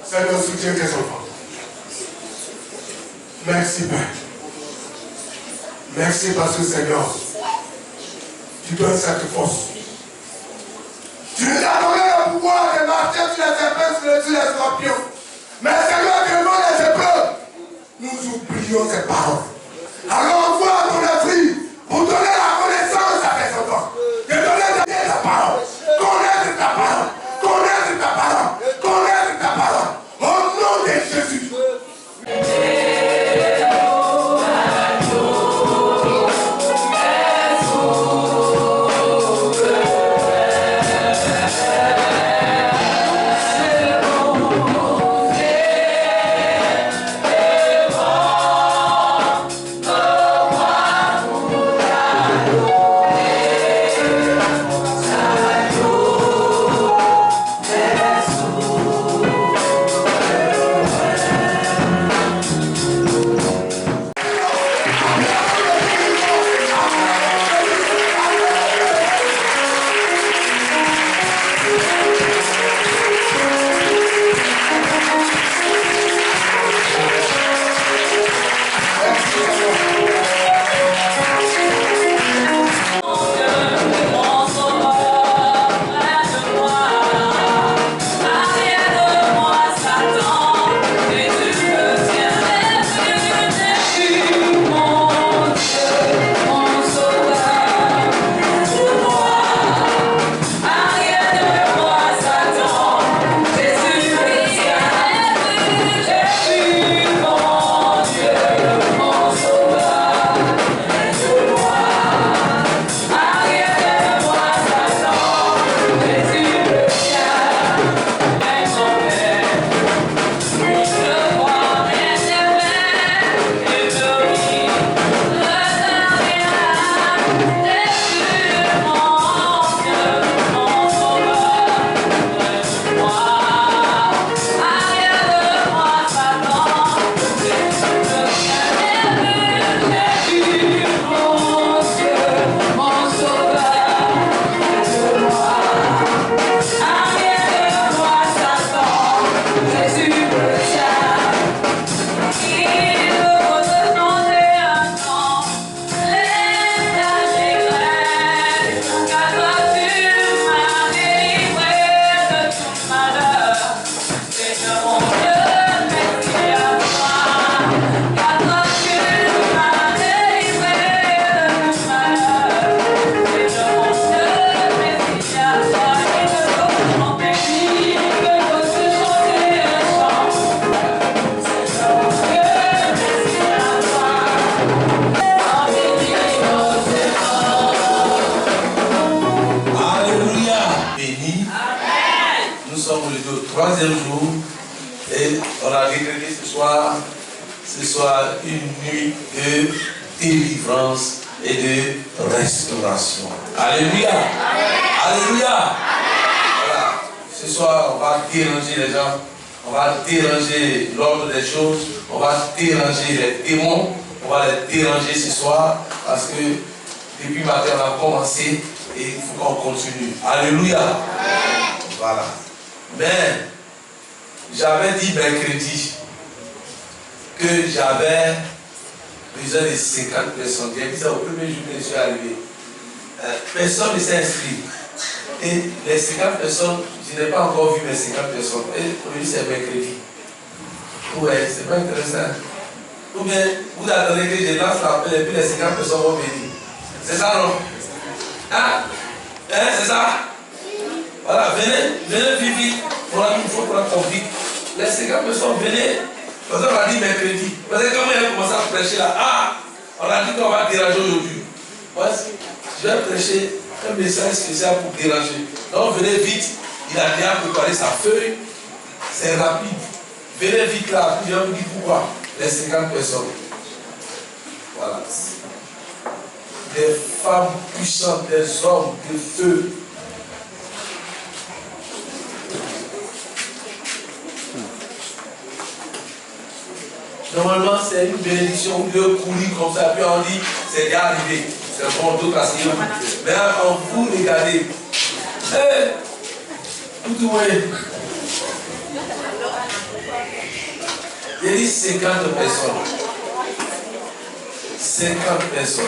Seigneur, soutiens tes enfants. Merci, Père. Merci parce que, Seigneur, tu donnes cette force. Tu nous as donné le pouvoir de marcher sur les serpents, sur les scorpions. Mais, Seigneur, devant les épreuves, nous oublions ces paroles. Alors, envoie ton esprit pour donner la connaissance à tes enfants. De donner ta parole. Connaître ta parole. Connaître ta parole. Connaître ta parole. Au nom de Jésus. Alléluia. Voilà. Mais j'avais dit mercredi que j'avais besoin de 50 personnes. J'ai dit ça au premier jour que je suis arrivé. Personne ne s'est inscrit. Et les 50 personnes, je n'ai pas encore vu mes 50 personnes. Et aujourd'hui c'est mercredi. Ouais, c'est pas intéressant. Ou bien vous attendez que je lance l'appel et puis les 50 personnes vont venir. C'est ça, non? Hein? C'est ça? Voilà, venez vite, vite. Il faut prendre ton vite. Les 50 personnes, venez. Parce qu'on a dit mercredi. Parce que quand on a commencé à prêcher là, on a dit qu'on va déranger aujourd'hui. Moi, je vais prêcher un message spécial pour déranger. Donc venez vite. Il a bien préparé sa feuille. C'est rapide. Venez vite là. Je vais vous dire pourquoi. Les 50 personnes. Voilà. Des femmes puissantes, des hommes de feu. Normalement, c'est une bénédiction où Dieu courir comme ça, puis on dit, c'est déjà arrivé. C'est bon, d'autres à signer. Mais quand vous regardez, tout le monde. J'ai dit 50 personnes. 50 personnes.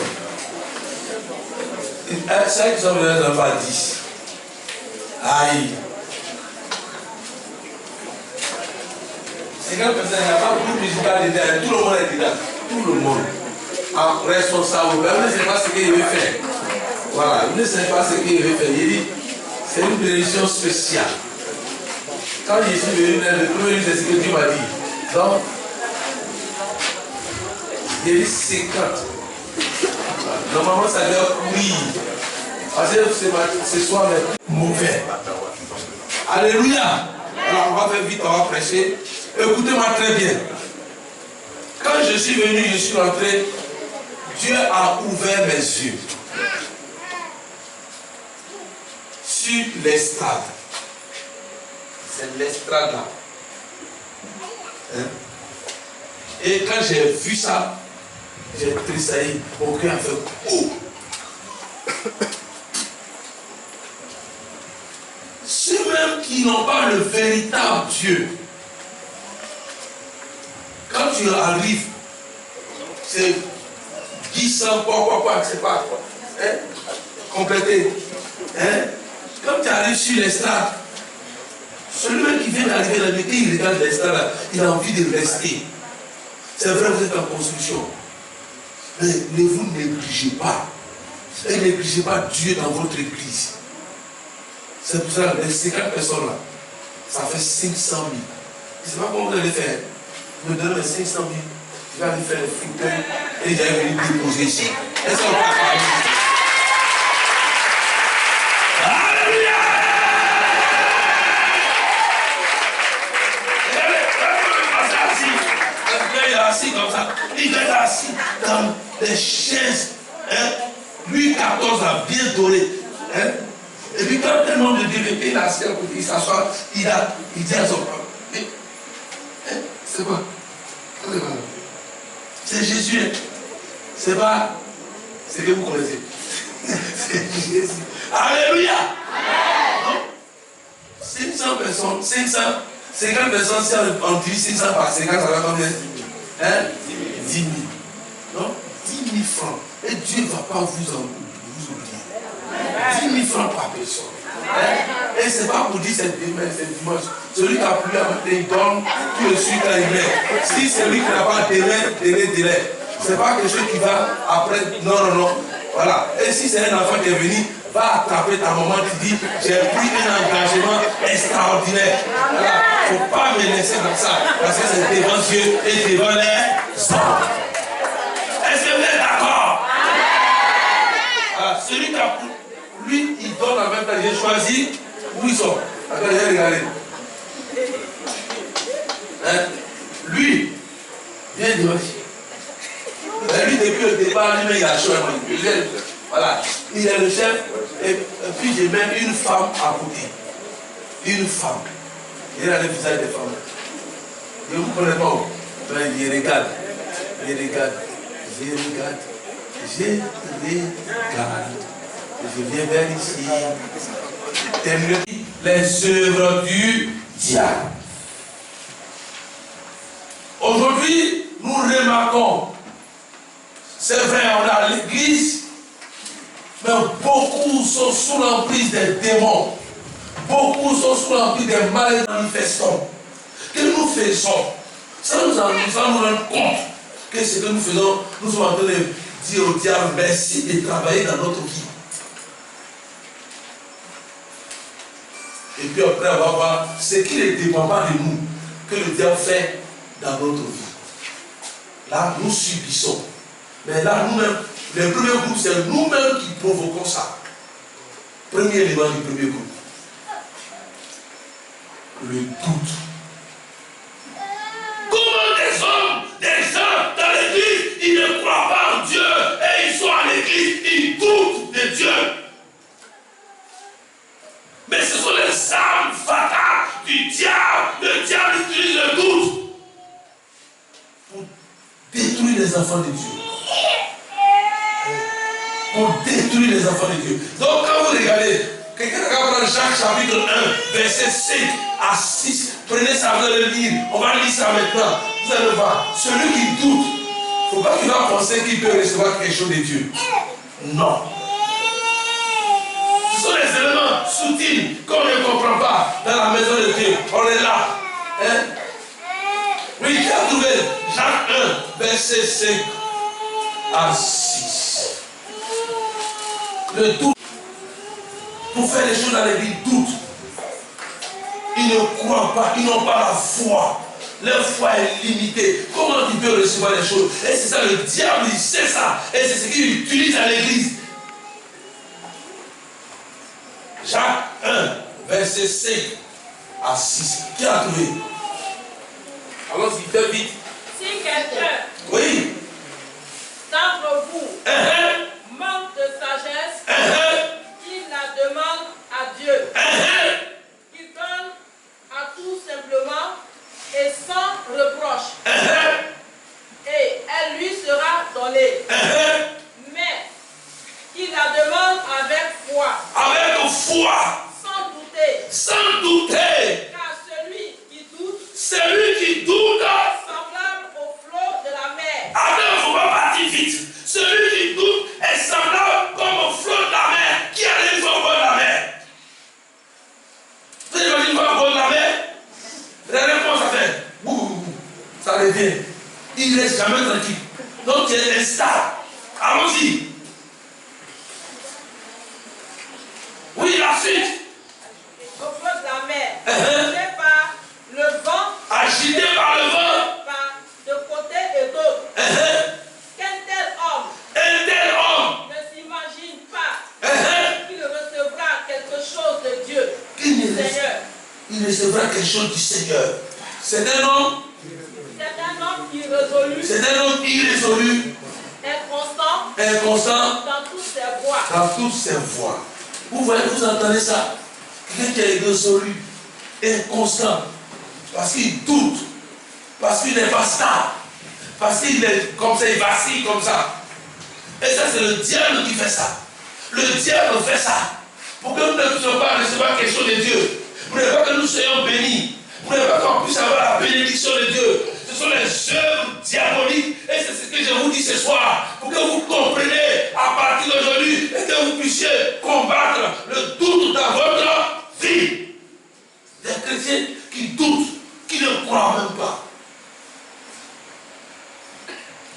Ceux qui sont venus n'ont pas 10. Aïe. 50 personnes, il n'y a pas beaucoup de musical dedans. Tout le monde est dedans. Tout le monde. En responsable. Vous ne savez pas ce qu'il veut faire. Voilà. Vous ne savez pas ce qu'il veut faire. Il dit, c'est une bénédiction spéciale. Quand je suis venu, le premier livre, c'est ce que Dieu m'a dit. Donc, il dit 50. Normalement, ça doit courir. Parce que ce soir, c'est mauvais. Alléluia. Alors, on va faire vite, on va prêcher. Écoutez-moi très bien. Quand je suis venu, je suis rentré, Dieu a ouvert mes yeux sur l'estrade. C'est l'estrade là. Hein? Et quand j'ai vu ça, j'ai tressailli. Mon cœur a fait ouh! Ceux-mêmes qui n'ont pas le véritable Dieu, quand tu arrives, c'est 10 ans, quoi, c'est pas quoi. Hein? Complété. Hein? Quand tu arrives sur l'estrade, celui qui vient d'arriver là, il regarde l'estrade, il a envie de rester. C'est vrai, vous êtes en construction. Mais ne vous négligez pas. Et ne négligez pas Dieu dans votre église. C'est pour ça que les 50 personnes là, ça fait 500 000. Je ne sais pas comment vous allez faire. Vous me donnez 500 000. Je vais aller faire le fauteuil et j'allais venir déposer ici. Est-ce qu'on peut parler? Alléluia! Il est assis comme ça. Il est assis dans les chaises. Hein? Lui, 14 a bien doré. Hein? Et puis quand un homme de Dieu, il est assis à côté, il s'assoit, il dit à son père, c'est quoi? C'est Jésus. C'est pas ce que vous connaissez. C'est Jésus. Alléluia! Donc, 500 personnes, 50 personnes, si on divise 500 par 50, ça va combien? Hein? 10 000. Donc, 10 000 francs. Et Dieu ne va pas vous oublier. 10 000 francs par personne. Hein? Et ce n'est pas pour dire c'est demain, c'est dimanche. Celui qui a plu à matin, il donne, tout le suite quand il met. Si celui qui n'a pas délai. Ce n'est pas quelque chose qui va après. Non. Voilà. Et si c'est un enfant qui est venu, va attraper ta maman qui dit j'ai pris un engagement extraordinaire. Voilà. Il ne faut pas me laisser comme ça. Parce que c'est devant Dieu et devant les hommes. Est-ce que vous êtes d'accord? Voilà. Celui qui a pris, lui, il donne en même temps. J'ai choisi où ils sont. Attends, j'ai regardé. Hein? Lui, viens devant. Lui, depuis le départ, lui-même, il a choisi. Voilà. Il est le chef. Et puis, j'ai même une femme à côté. Une femme. Il a le visage des femmes. Je ne vous connais pas. Il regarde. Je viens vers ici. Les œuvres du diable. Aujourd'hui, nous remarquons, c'est vrai, on a l'église, mais beaucoup sont sous l'emprise des démons. Beaucoup sont sous l'emprise des maladies manifestants. Que nous faisons, ça nous rend compte que ce que nous faisons, nous sommes en train de dire au diable merci de travailler dans notre vie. Et puis après, on va voir ce qui ne dépend pas de nous, que le diable fait dans notre vie. Là, nous subissons. Mais là, nous-mêmes, le premier groupe, c'est nous-mêmes qui provoquons ça. Premier élément du premier groupe. Le doute. Comment des gens dans l'église, ils ne croient pas en Dieu et ils sont à l'église, ils doutent de Dieu. Mais ce sont les armes fatales du diable. Le diable utilise le doute pour détruire les enfants de Dieu. Pour détruire les enfants de Dieu. Donc quand vous regardez, Quelqu'un va prendre Jacques chapitre 1, verset 5 à 6. Prenez ça, vous allez lire. On va lire ça maintenant. Vous allez voir. Celui qui doute, il ne faut pas qu'il va penser qu'il peut recevoir quelque chose de Dieu. Non. Ce sont des éléments subtils qu'on ne comprend pas dans la maison de Dieu. On est là. Hein? Oui, qui a trouvé Jacques 1, verset 5 à 6. Le doute. Pour faire les choses dans les vies, doute. Ils ne croient pas, ils n'ont pas la foi. Leur foi est limitée. Comment tu peux recevoir les choses? Et c'est ça, le diable, il sait ça. Et c'est ce qu'il utilise à l'église. Jacques 1, verset 5 à 6. Qui a trouvé? Allons-y, fais vite. Si quelqu'un Oui. d'entre vous manque de sagesse, qu'il la demande à Dieu, qu'il donne à tout simplement et sans reproche, et elle lui sera donnée. Mais qu'il la demande avec foi. Avec foi. Sans douter. Sans douter. Car celui qui doute, semblable au flot de la mer. Après, il ne faut pas partir vite. Celui qui doute est semblable comme au flot de la mer. Qui allait une fois au bord de la mer? Vous avez une fois au bord de la mer? Regardez comment ça fait. Bouh, ça revient. Il ne reste jamais tranquille. Donc, il est instable. Allons-y. Oui, la suite. Au flot de la mer. Agité par le vent. Agité par le vent. Par de côté et d'autre. Qu'un tel homme ne s'imagine pas qu'il recevra quelque chose de Dieu, du Seigneur. Il recevra quelque chose du Seigneur. C'est un homme. C'est un homme irrésolu. C'est un homme irrésolu. Inconstant. Dans toutes ses voies. Dans toutes ses voies. Vous voyez, vous entendez ça? Quelqu'un qui est irrésolu, inconstant, parce qu'il doute, parce qu'il n'est pas stable, parce qu'il est comme ça, il vacille comme ça. Et ça, c'est le diable qui fait ça. Le diable fait ça. Pour que nous ne puissions pas recevoir quelque chose de Dieu. Pour ne pas que nous soyons bénis. Pour ne pas qu'on puisse avoir la bénédiction de Dieu. Ce sont les œuvres diaboliques. Et c'est ce que je vous dis ce soir. Pour que vous compreniez à partir d'aujourd'hui et que vous puissiez combattre le doute dans votre vie. Des chrétiens qui doutent, qui ne croient même pas.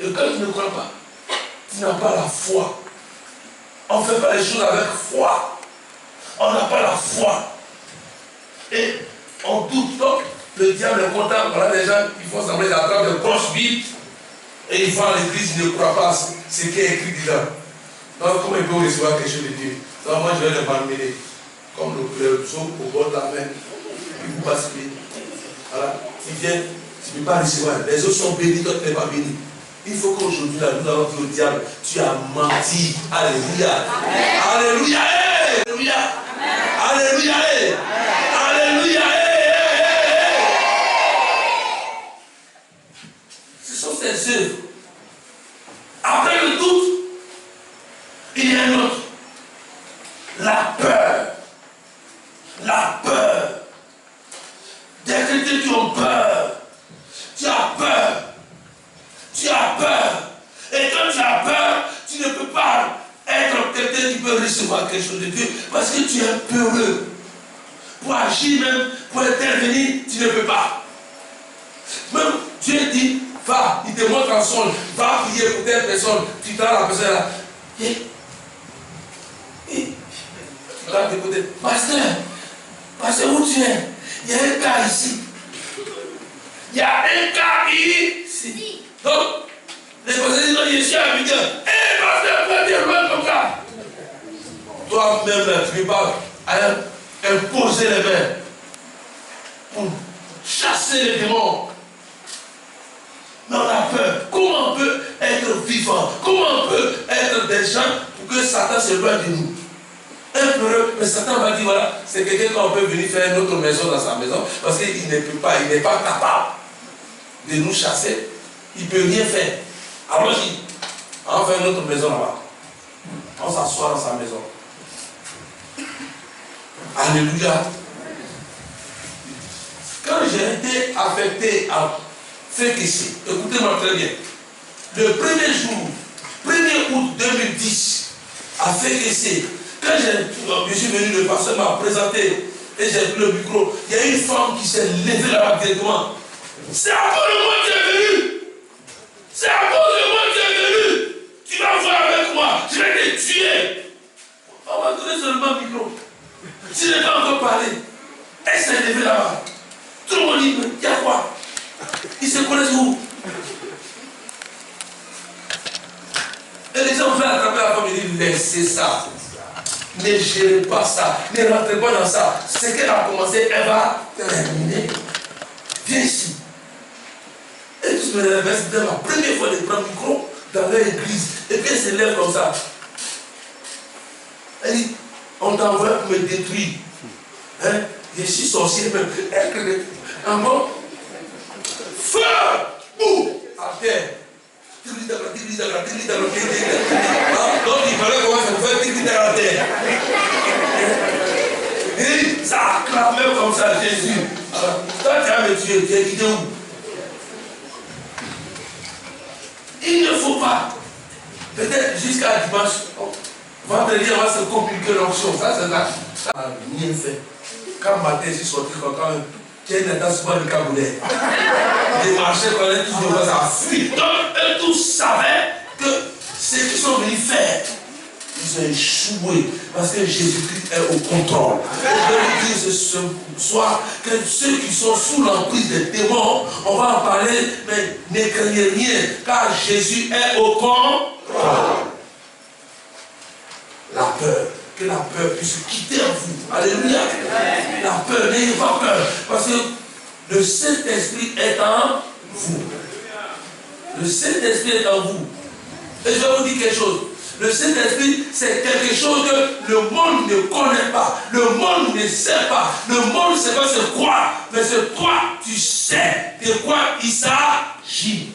Et quand tu ne crois pas, tu n'as pas la foi. On ne fait pas les choses avec foi. On n'a pas la foi. Et on doute. Donc, le diable est content. Voilà des gens qui font sembler d'attraper de grosses bibles. Et ils vont à l'église, ils ne croient pas ce qui est écrit dedans. Donc, comment ils peuvent recevoir quelque chose de Dieu? Donc, moi, je vais les malmener. Comme le psaume au bord de la mer. Puis vous basculez. Voilà. Ils viennent, tu ne peux pas recevoir. Les autres sont bénis, toi tu n'es pas béni. Il faut qu'aujourd'hui, là, nous allons dire au diable, tu as menti. Alléluia. Amen. Alléluia. Hey. Alléluia. Amen. Alléluia. Hey. Alléluia. Hey. Ce sont ces œuvres. Après le doute, il y a un autre. La peur. La peur. Des chrétiens qui ont peur. Tu as peur. Tu as peur. Et quand tu as peur, tu ne peux pas être quelqu'un qui peut recevoir quelque chose de Dieu parce que tu es peureux. Pour agir même, pour intervenir, tu ne peux pas. Même Dieu dit, va, il te montre en songe, va prier pour telle personne. Tu t'as la personne là. Et tu vas t'écouter. Pasteur, où tu es? Il y a un cas ici. Il y a un cas ici. Donc, les personnes disent, non, je suis habitué. Hé, pasteur, pourquoi tu es loin comme ça? Toi-même, tu ne peux pas imposer les mains pour chasser les démons. Mais on a peur. Comment on peut être vivant? Comment on peut être des gens pour que Satan s'éloigne de nous? Un peureux, mais Satan va dire, voilà, c'est quelqu'un qu'on peut venir faire une autre maison dans sa maison parce qu'il ne peut pas, il n'est pas capable de nous chasser. Il ne peut rien faire. Allons-y. On fait une autre maison là-bas. On s'assoit dans sa maison. Alléluia. Quand j'ai été affecté à Fékessé, écoutez-moi très bien, le premier jour, 1er août 2010, à Fékessé, quand je suis venu, le pasteur m'a présenté et j'ai pris le micro, il y a une femme qui s'est levée là-bas directement. C'est à cause de moi que tu es venu. C'est à cause de moi que tu es venu. Tu vas voir avec moi, je vais te tuer. On m'a donné seulement le micro. Si je n'ai pas encore parlé, elle s'est levée là-bas. Tout le monde dit, mais il y a quoi? Ils se connaissent où? Et les gens veulent attraper la femme et disent, laissez ça. Ne gérez pas ça. Ne rentrez pas dans ça. Ce qu'elle a commencé, elle va terminer. Viens ici. Et tous me réveillent, c'était la première fois de prendre le micro dans leur église. Et puis elle se lève comme ça. Elle dit, on t'envoie pour me détruire. Hein? Je suis sorcier même. Un mot. Feu! Bouh! À terre. Donc il fallait commencer à faire tic à terre. Et ça acclamait comme ça Jésus. Toi tu as me tué, tu es quitté où? Il ne faut pas. Peut-être jusqu'à dimanche, vendredi on va se compliquer l'onction. Ça c'est là. Ça n'a rien fait. Quand matin je suis sorti quand même. Tu es dans ce de Caboulais. Les marchés connaissent tous les ça fuit. Donc, eux tous savaient que ce qu'ils sont venus faire, ils ont échoué. Parce que Jésus-Christ est au contrôle. Et je veux dire ce soir que ceux qui sont sous l'emprise des démons, on va en parler, mais ne craignez rien, car Jésus est au contrôle. La peur. Que la peur puisse quitter en vous. Alléluia. La peur, n'ayez pas peur. Parce que le Saint-Esprit est en vous. Le Saint-Esprit est en vous. Et je vais vous dire quelque chose. Le Saint-Esprit, c'est quelque chose que le monde ne connaît pas. Le monde ne sait pas. Le monde ne sait pas c'est quoi. Mais c'est toi, tu sais de quoi il s'agit.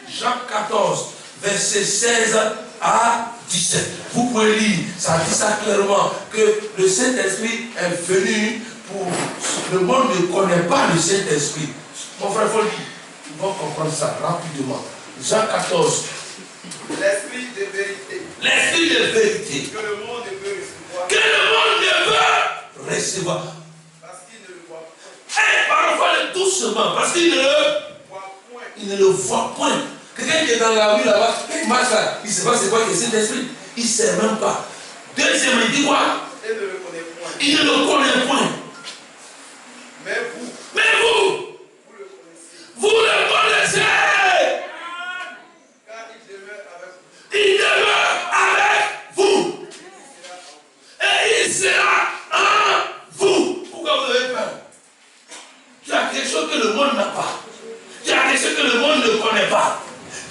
Jacques 14, verset 16 à 17. Vous pouvez lire, ça dit ça clairement, que le Saint-Esprit est venu pour... Le monde ne connaît pas le Saint-Esprit. Mon frère, il faut le dire. Ils vont comprendre ça rapidement. Jean 14. L'esprit de vérité. L'esprit de vérité. Que le monde ne peut recevoir. Que le monde ne veut recevoir. Parce qu'il ne le voit point. Et parfois doucement, parce qu'il ne le voit point. Quelqu'un qui est dans la rue là-bas, il marche là, il ne sait pas c'est quoi le Saint-Esprit. Il ne sait même pas. Deuxièmement, il dit quoi? Il ne le connaît point. Il ne le connaît point. Mais vous, vous le connaissez. Vous le connaissez. Car il demeure avec vous. Il demeure avec vous. Et il sera en vous. Pourquoi vous avez peur? Tu as quelque chose que le monde n'a pas. Tu as quelque chose que le monde ne connaît pas.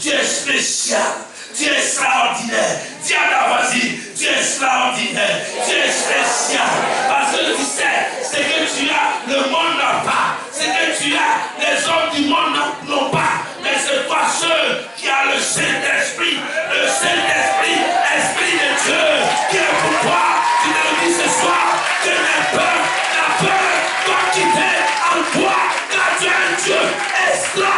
Tu es spécial. Tu es extraordinaire. Dis à ta voisine, tu es extraordinaire. Tu es spécial. Parce que tu sais, ce que tu as, le monde n'a pas. Ce que tu as, les hommes du monde n'ont pas. Mais c'est toi seul qui as le Saint-Esprit. Le Saint-Esprit, Esprit de Dieu, qui est pour toi. Tu te le dis ce soir, que la peur doit quitter en toi. Car tu es un Dieu extraordinaire.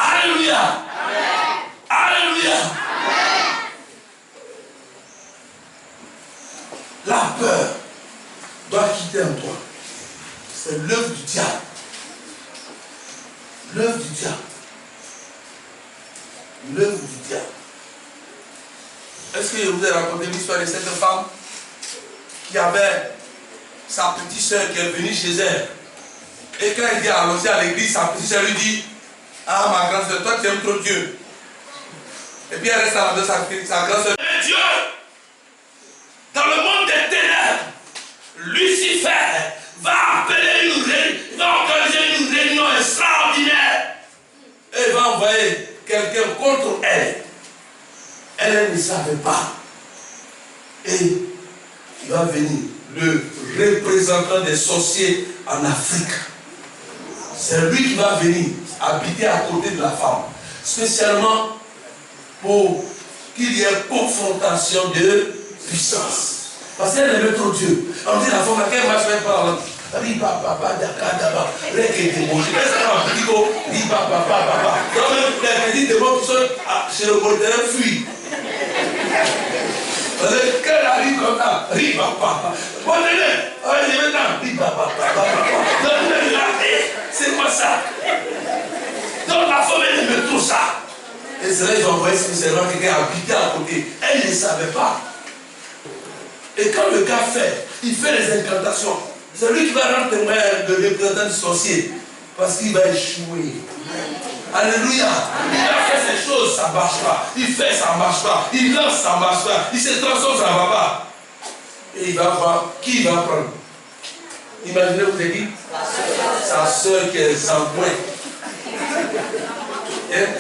Alléluia. Alléluia. La peur doit quitter en toi. C'est l'œuvre du diable. L'œuvre du diable. L'œuvre du diable. Est-ce que je vous ai raconté l'histoire de cette femme qui avait sa petite soeur qui est venue chez elle? Et quand elle dit allons-y à l'église, sa petite soeur lui dit: ah, ma grande soeur, toi tu aimes trop Dieu. Et puis elle reste à la maison, sa grande soeur. Et Dieu, dans le monde des ténèbres, Lucifer va appeler une réunion, il va organiser une réunion extraordinaire. Et il va envoyer quelqu'un contre elle. Elle ne savait pas. Et il va venir, le représentant des sorciers en Afrique. C'est lui qui va venir habiter à côté de la femme, spécialement pour qu'il y ait confrontation de puissance. Parce qu'elle aimait trop Dieu. On dit la femme, laquelle marche même par là. Riba papa dakadaba, les démons. Je laisse ça en frigo. Riba papa. Donc même les démons qui sont chez le voltaire fuient. Parce que quand elle arrive comme ça, riba papa. Bon, allez, maintenant, riba papa. Donc même là, c'est quoi ça? Donc la femme, elle aimait tout ça. Et c'est là qu'ils ont envoyé spécialement quelqu'un habiter à côté. Elle ne savait pas. Et quand le gars il fait les incantations. C'est lui qui va rendre témoin de représentant du sorcier. Parce qu'il va échouer. Alléluia. Il a fait ces choses, ça ne marche pas. Il fait, ça ne marche pas. Il lance, ça ne marche pas. Il se transforme, ça ne va pas. Et il va voir qui il va prendre. Imaginez, vous avez dit, sa soeur qui est sans point.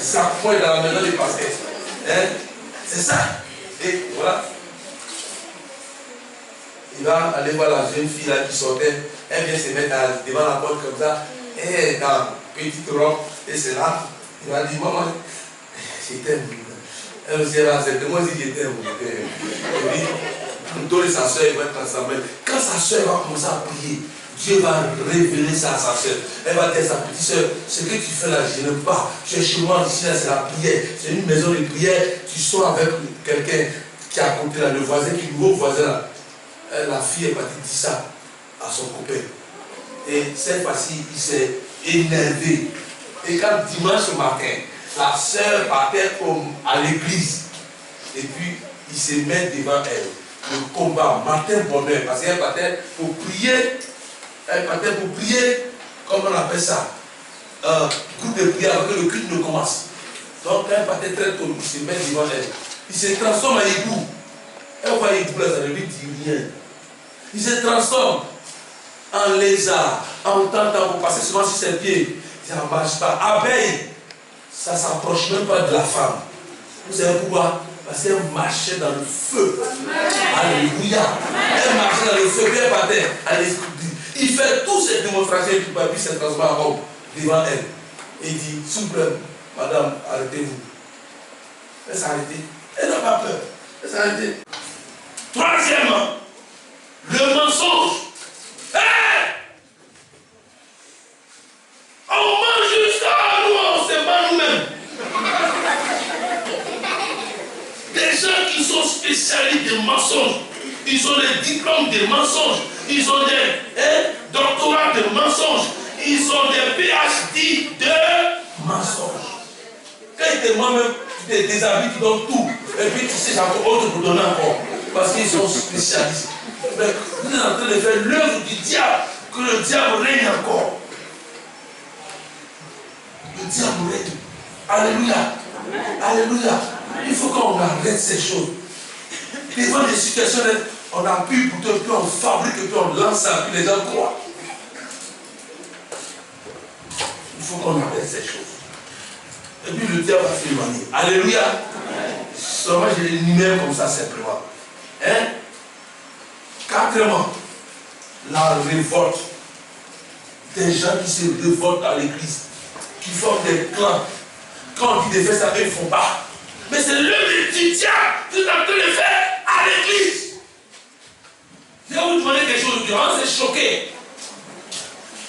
Sans point dans la maison du pasteur. C'est ça. Et voilà. Il va aller voir la jeune fille là qui sortait. Elle vient se mettre devant la porte comme ça. Et dans une petite robe. Et c'est là. Il va dire, maman, je t'aime. Elle aussi, c'est moi aussi je t'aime. Et puis, Tour et sa soeur, il va être ensemble. Quand sa soeur va commencer à prier, Dieu va révéler ça à sa soeur. Elle va dire à sa petite soeur, ce que tu fais là, je n'aime pas. Tu es chez moi, ici, là, c'est la prière. C'est une maison de prière. Tu sors avec quelqu'un qui est à côté là, le voisin, qui est nouveau voisin là. La fille est partie dire ça à son copain. Et cette fois-ci, il s'est énervé. Et quand dimanche matin, la soeur partait à l'église. Et puis, il se met devant elle. Le combat, matin bonheur. Parce qu'elle partait pour prier. Elle partait pour prier, comme on appelle ça. Groupe de prière avant que le culte ne commence. Donc, elle partait très tôt. Il se met devant elle. Il se transforme en égout. Elle voit l'égout là, ça ne lui dit rien. Il se transforme en lézard, en tentant pour passer souvent sur ses pieds. Ça ne marche pas. Abeille, ça ne s'approche même pas de la femme. Vous savez pourquoi? Parce qu'elle marchait dans le feu. Alléluia. Elle marchait dans le feu, puis elle battait. Il fait toutes ces démonstrations et puis se transforme en homme devant elle. Et il dit, s'il vous plaît, madame, arrêtez-vous. Elle s'est arrêtée. Elle n'a pas peur. Elle s'est arrêtée. Troisièmement, le mensonge. Hey! On mange jusqu'à nous, on se bat nous-mêmes. Des gens qui sont spécialistes de mensonges, ils ont des diplômes de mensonges, ils ont des doctorats de mensonges, ils ont des PhD de mensonges. Quand ils te moi-même, tu te déshabilles, tu donnes tout, et puis tu sais, j'ai encore autre pour donner encore, parce qu'ils sont spécialistes. Mais vous êtes en train de faire l'œuvre du diable, que le diable règne encore. Le diable règne. Alléluia. Alléluia. Il faut qu'on arrête ces choses. Devant des situations, on appuie pour que puis on fabrique, puis on lance ça, puis les gens croient. Il faut qu'on arrête ces choses. Et puis le diable va s'éloigner. Alléluia. Seulement je les numère comme ça simplement. Hein? Quatrièmement, la révolte. Des gens qui se révoltent à l'église, qui forment des clans. Quand on dit de faire ça, ils ne font pas. Mais c'est l'œuvre du diable qui est en train de faire à l'église. Je vais vous demander quelque chose aujourd'hui. On s'est choqué.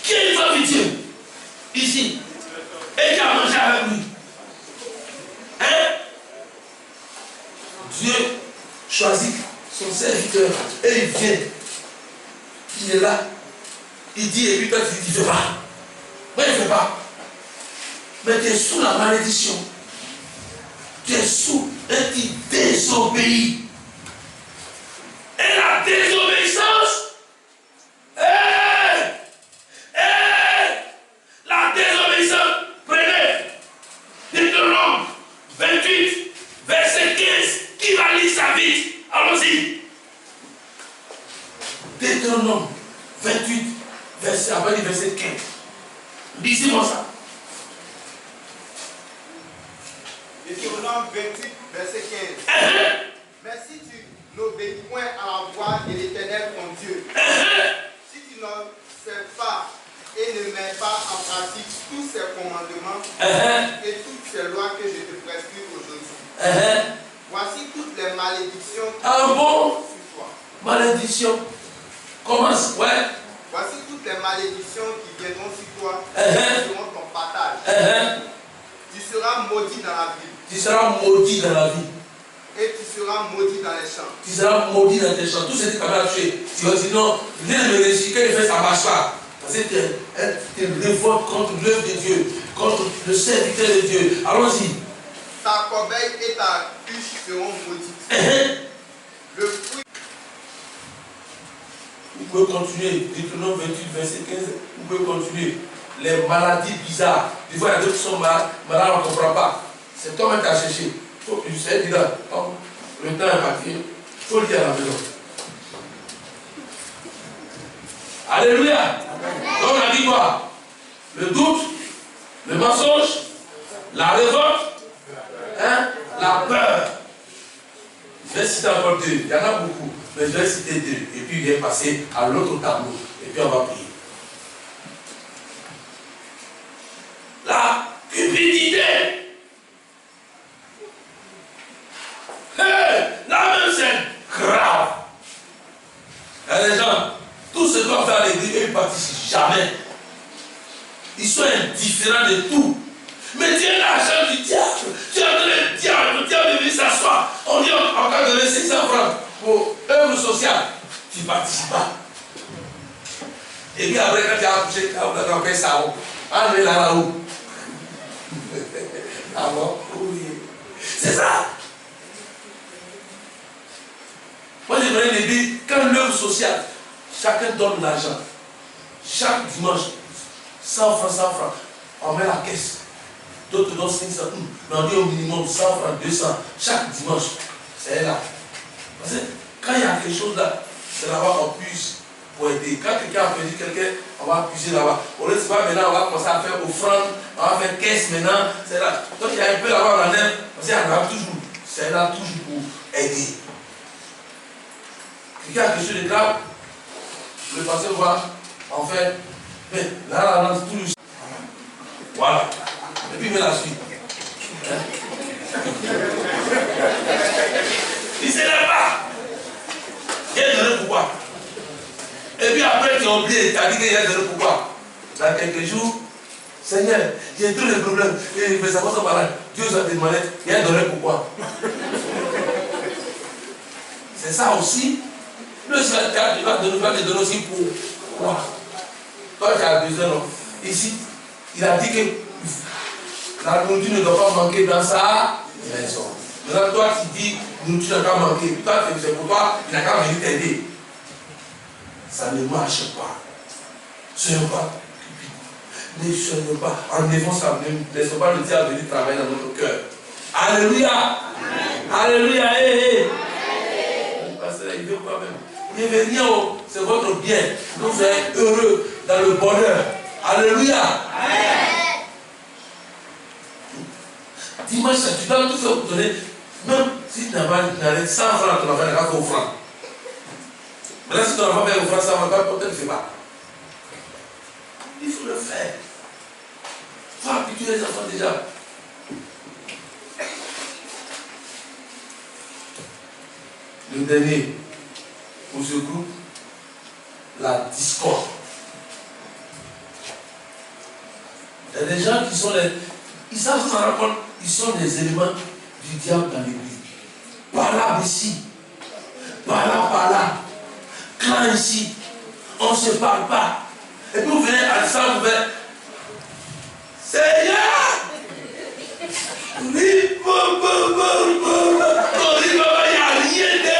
Qui est une femme victime ici? Et qui a mangé avec lui? Hein? Dieu choisit son serviteur et il vient. Il est là. Il dit, et puis toi tu dis, tu ne fais pas. Moi il ne fait pas. Mais tu es sous la malédiction. Tu es sous et tu désobéis. Et la désobéissance, la désobéissance, prenez Deutéronome 28, verset 15, qui va lire ça vite? Allons-y. Deutéronome 28, verset 15. Lisez-moi ça. Deutéronome 28, verset 15. Mais si tu n'obéis point à la voix de l'Éternel ton Dieu, si tu n'observes pas et ne mets pas en pratique tous ces commandements et toutes ces lois que je te prescris aujourd'hui, Voici toutes les malédictions qui Un bon sur toi. malédiction. Commence, ouais. Voici toutes les malédictions qui viendront sur toi, Uh-huh. qui seront ton partage. Uh-huh. Tu seras maudit dans la ville Tu seras maudit dans la vie. et tu seras maudit dans les champs. Tu seras maudit dans tes champs. Tout ce qui t'a tué. Tu vas dire non, viens me réussir. Quand il fait ça marche pas. Parce que tu révoltes contre l'œuvre de Dieu, contre le serviteur de Dieu. Allons-y. Ta corbeille et ta huche seront maudites. Le fruit. Vous pouvez continuer. Deutéronome 28, verset 15. Vous pouvez continuer. Les maladies bizarres. Des fois, il y a d'autres qui sont malades, on ne comprend pas. C'est toi-même qui as cherché. Je sais, dis là. Le temps est parti. Il faut le dire à la maison. Alléluia. Donc on a dit quoi? Le doute, le mensonge, la révolte, hein, la peur. Je vais citer encore deux. Il y en a beaucoup. Mais je vais citer deux. Et puis il va passer à l'autre tableau. Et puis on va prier. La cupidité. Hey, la même scène. Grave. Il y a des gens, tout ce qu'on fait à l'église, ils ne participent jamais. Ils sont indifférents de tout. Mais tu es l'argent du diable. Tu as donné le diable est venu s'asseoir. On dit on va donner 600 francs pour œuvre sociale. Tu ne participes pas. Et puis après, quand tu as accouché, on a fait ça. On est là-haut. Ah bon? Oui. C'est ça. Moi, j'aimerais les dire, quand l'œuvre sociale, chacun donne l'argent. Chaque dimanche, 100 francs, 100 francs. On met la caisse. D'autres donnent 500. Mais on dit au minimum 100 francs, 200. Chaque dimanche, c'est là. Parce que quand il y a quelque chose là, c'est là-bas qu'on puisse pour aider. Quand quelqu'un a perdu quelqu'un, on va puiser là-bas. Au lieu de ça, maintenant, on va commencer à faire offrande, on va faire caisse maintenant. C'est là. Donc il y a un peu là-bas, on en aime. Parce qu'il y en a toujours. C'est là toujours pour aider. Quelqu'un a quelque chose de grave, le pasteur va en fait, mais là, tout le. Voilà. Et puis, il met la suite. Hein? Il ne s'élève pas. Il a donné pourquoi. Et puis après, tu as oublié, tu as dit qu'il a donné pourquoi. Dans quelques jours, Seigneur, j'ai tous les problèmes. Et mes enfants sont malades. Dieu a demandé, il a donné pourquoi. C'est ça aussi. Le Seigneur, il va te donner aussi pourquoi. Toi, tu as besoin, non? Ici, il a dit que la nourriture ne doit pas manquer dans sa maison. Maintenant, toi, tu dis, la nourriture n'a pas manqué. Toi, c'est pour toi, il n'a qu'à venir t'aider. Ça ne marche pas. Soyons pas cupides. Ne soyons pas. Enlevons ça. Ne laissons pas le diable venir travailler dans notre cœur. Alléluia. Alléluia. Hey, hey. Parce qu'il veut quoi même? Il veut rien. C'est votre bien. Vous êtes heureux dans le bonheur. Alléluia. Dimanche, tu dois tout faire pour donner. Même si tu n'as pas 100 francs, tu n'as pas 4 francs. Maintenant, si tu n'as pas fait 100 francs, peut-être tu ne fais pas. Il faut le faire. Il faut habituer les enfants déjà. Le dernier, pour ce groupe, la discorde. Il y a des gens qui sont les. Ils savent s'en rendre compte, ils sont les éléments du diable dans l'église. Par là, ici. Par là. Quand ici, on ne se parle pas. Et puis vous venez à ça, vous venez. Seigneur! Oui, bon. Il n'y a rien de.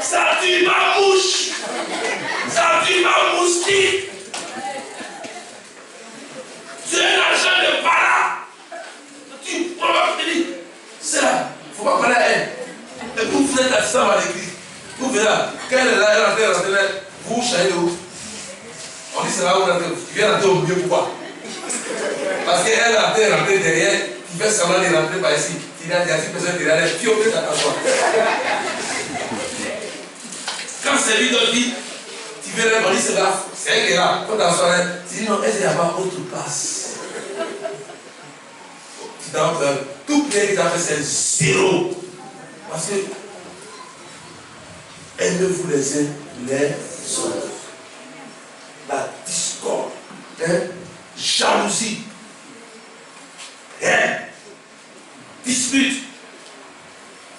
Ça tue ma mouche. Ça tue ma moustique. Tu es l'argent de Bala. Tu prends te dire. C'est là. Il ne faut pas parler à elle. Et puis vous êtes assistant à l'église. Vous venez là. Quand elle est là, elle rentre là. Vous changez où? On dit c'est là où vous rentrez. Tu viens rentrer au milieu, pourquoi? Parce qu'elle a rentré derrière. Tu fais semblant de rentrer par ici. Il y a 10 personnes derrière elle. Puis au plus, tu t'assois. Quand c'est lui qui dit, tu viens là, on dit c'est là. C'est elle qui est là. Quand tu t'assois, tu dis non, est-ce qu'il n'y a pas autre place? Tu tout prière qu'il a fait, c'est zéro. Parce que aimez-vous les uns les autres. La discorde, jalousie, dispute.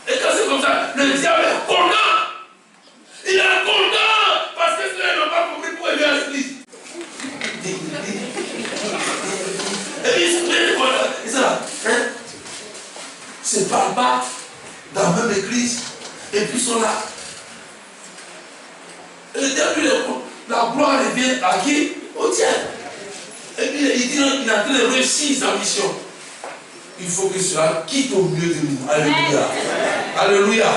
Et quand c'est comme ça, le diable est content. Il est content parce que ceux-là n'ont pas compris pour aimer à l'église. Et puis ils sont là, ils se parlent pas dans la même église et puis ils sont là. Et le diable, la gloire revient à qui? Au diable. Et puis il dit qu'il est en train de réussir sa mission. Il faut que cela quitte au milieu de nous. Alléluia. Alléluia.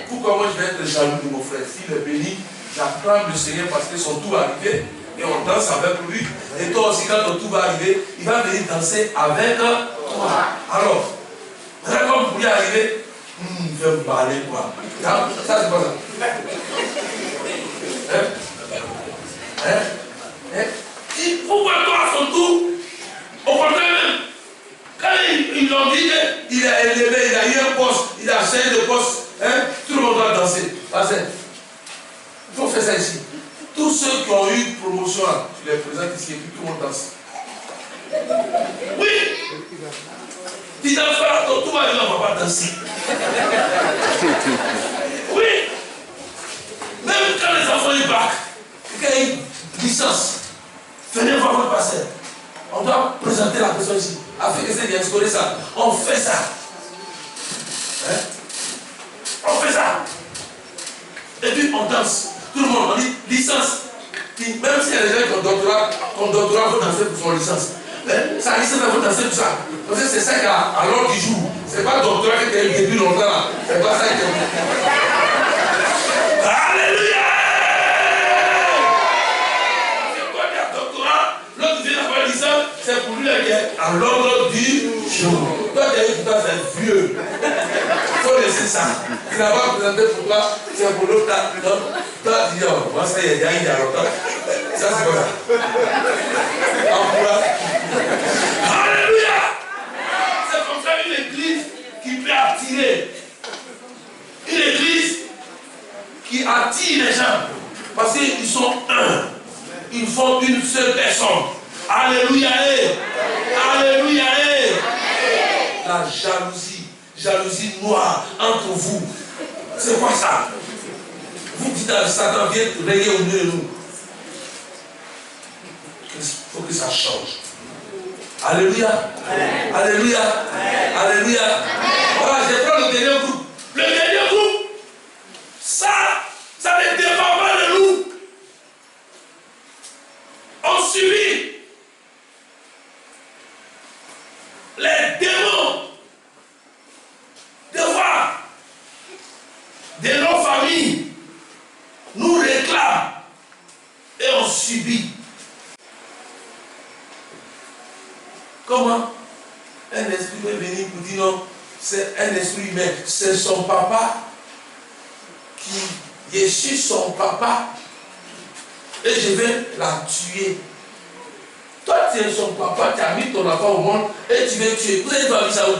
Pourquoi moi je vais être jaloux de mon frère? S'il est béni, j'acclame le Seigneur parce que son tour va arriver et on danse avec lui. Et toi aussi, quand ton tour va arriver, il va venir danser avec toi. Alors, quand vous pouvez arriver, il va me parler quoi. Ça, c'est pas ça. Pourquoi toi, à son tour, au contraire même, quand ils l'ont dit qu'il a élevé, il a eu un poste, il a changé de poste, tout le monde doit danser. Il faut faire ça ici. Tous ceux qui ont eu une promotion, tu les présentes ici et puis tout le monde danse. Oui! Tu danses pas, ton tour va arriver, on ne va pas danser. Oui! Même quand les enfants ils bac, quand ils ont une licence, venez voir votre pasteur. On doit présenter la personne ici. Afin que c'est d'instaurer ça. On fait ça. On fait ça. Et puis on danse. Tout le monde, on dit licence. Même s'il y a des gens qui ont doctorat, vont danser pour son licence. Sa licence va danser pour ça. Parce que c'est ça qui est à l'ordre du jour. C'est pas le doctorat qui était depuis longtemps là. C'est pas ça qui est. Alléluia! C'est pour lui qui est à l'ordre du jour. Toi, tu as dit que toi, c'est vieux. Il faut laisser ça. Il n'a pas présenté pour toi, c'est pour l'autre là. Donc, toi, tu dis, oh, moi, ça y est, il y a longtemps. Ça, c'est quoi ça? Alléluia! C'est comme ça une église qui peut attirer. Une église qui attire les gens. Parce qu'ils sont un. Ils font une seule personne. Alléluia. Alléluia. La jalousie noire entre vous. C'est quoi ça? Vous dites à Satan, viens régner au milieu de nous. Il faut que ça change. Alléluia. Alléluia. Alléluia. Voilà, je prends le dernier groupe. Le dernier groupe, ça ne dépend pas de nous. On subit les démons de voir de nos familles nous réclament et on subit. Comment un esprit peut venir pour dire non, c'est un esprit humain, c'est son papa qui, je suis son papa et je vais la tuer. Toi, tu es son papa, tu as mis ton enfant au monde et tu veux tuer. Vous avez pas vu ça où?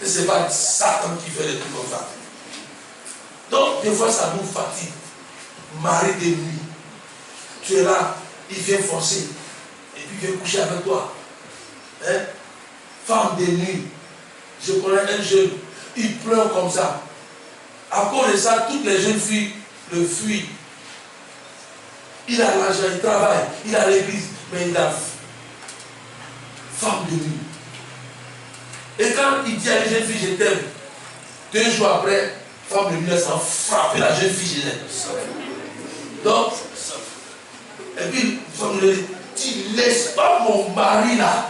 Et ce n'est pas Satan qui fait des trucs comme ça. Donc, des fois, ça nous fatigue. Mari de nuit. Tu es là, il vient forcer. Et puis, il vient coucher avec toi. Femme de nuit. Je connais un jeune, il pleure comme ça. À cause de ça, toutes les jeunes filles le fuient. Il a l'argent, il travaille, il a l'église, mais il a femme de nuit. Et quand il dit à la jeune fille, je t'aime, 2 jours après, femme de nuit, elle s'en frappe la jeune fille, je l'aime. Donc, et puis, femme de nuit, tu ne laisses pas mon mari là.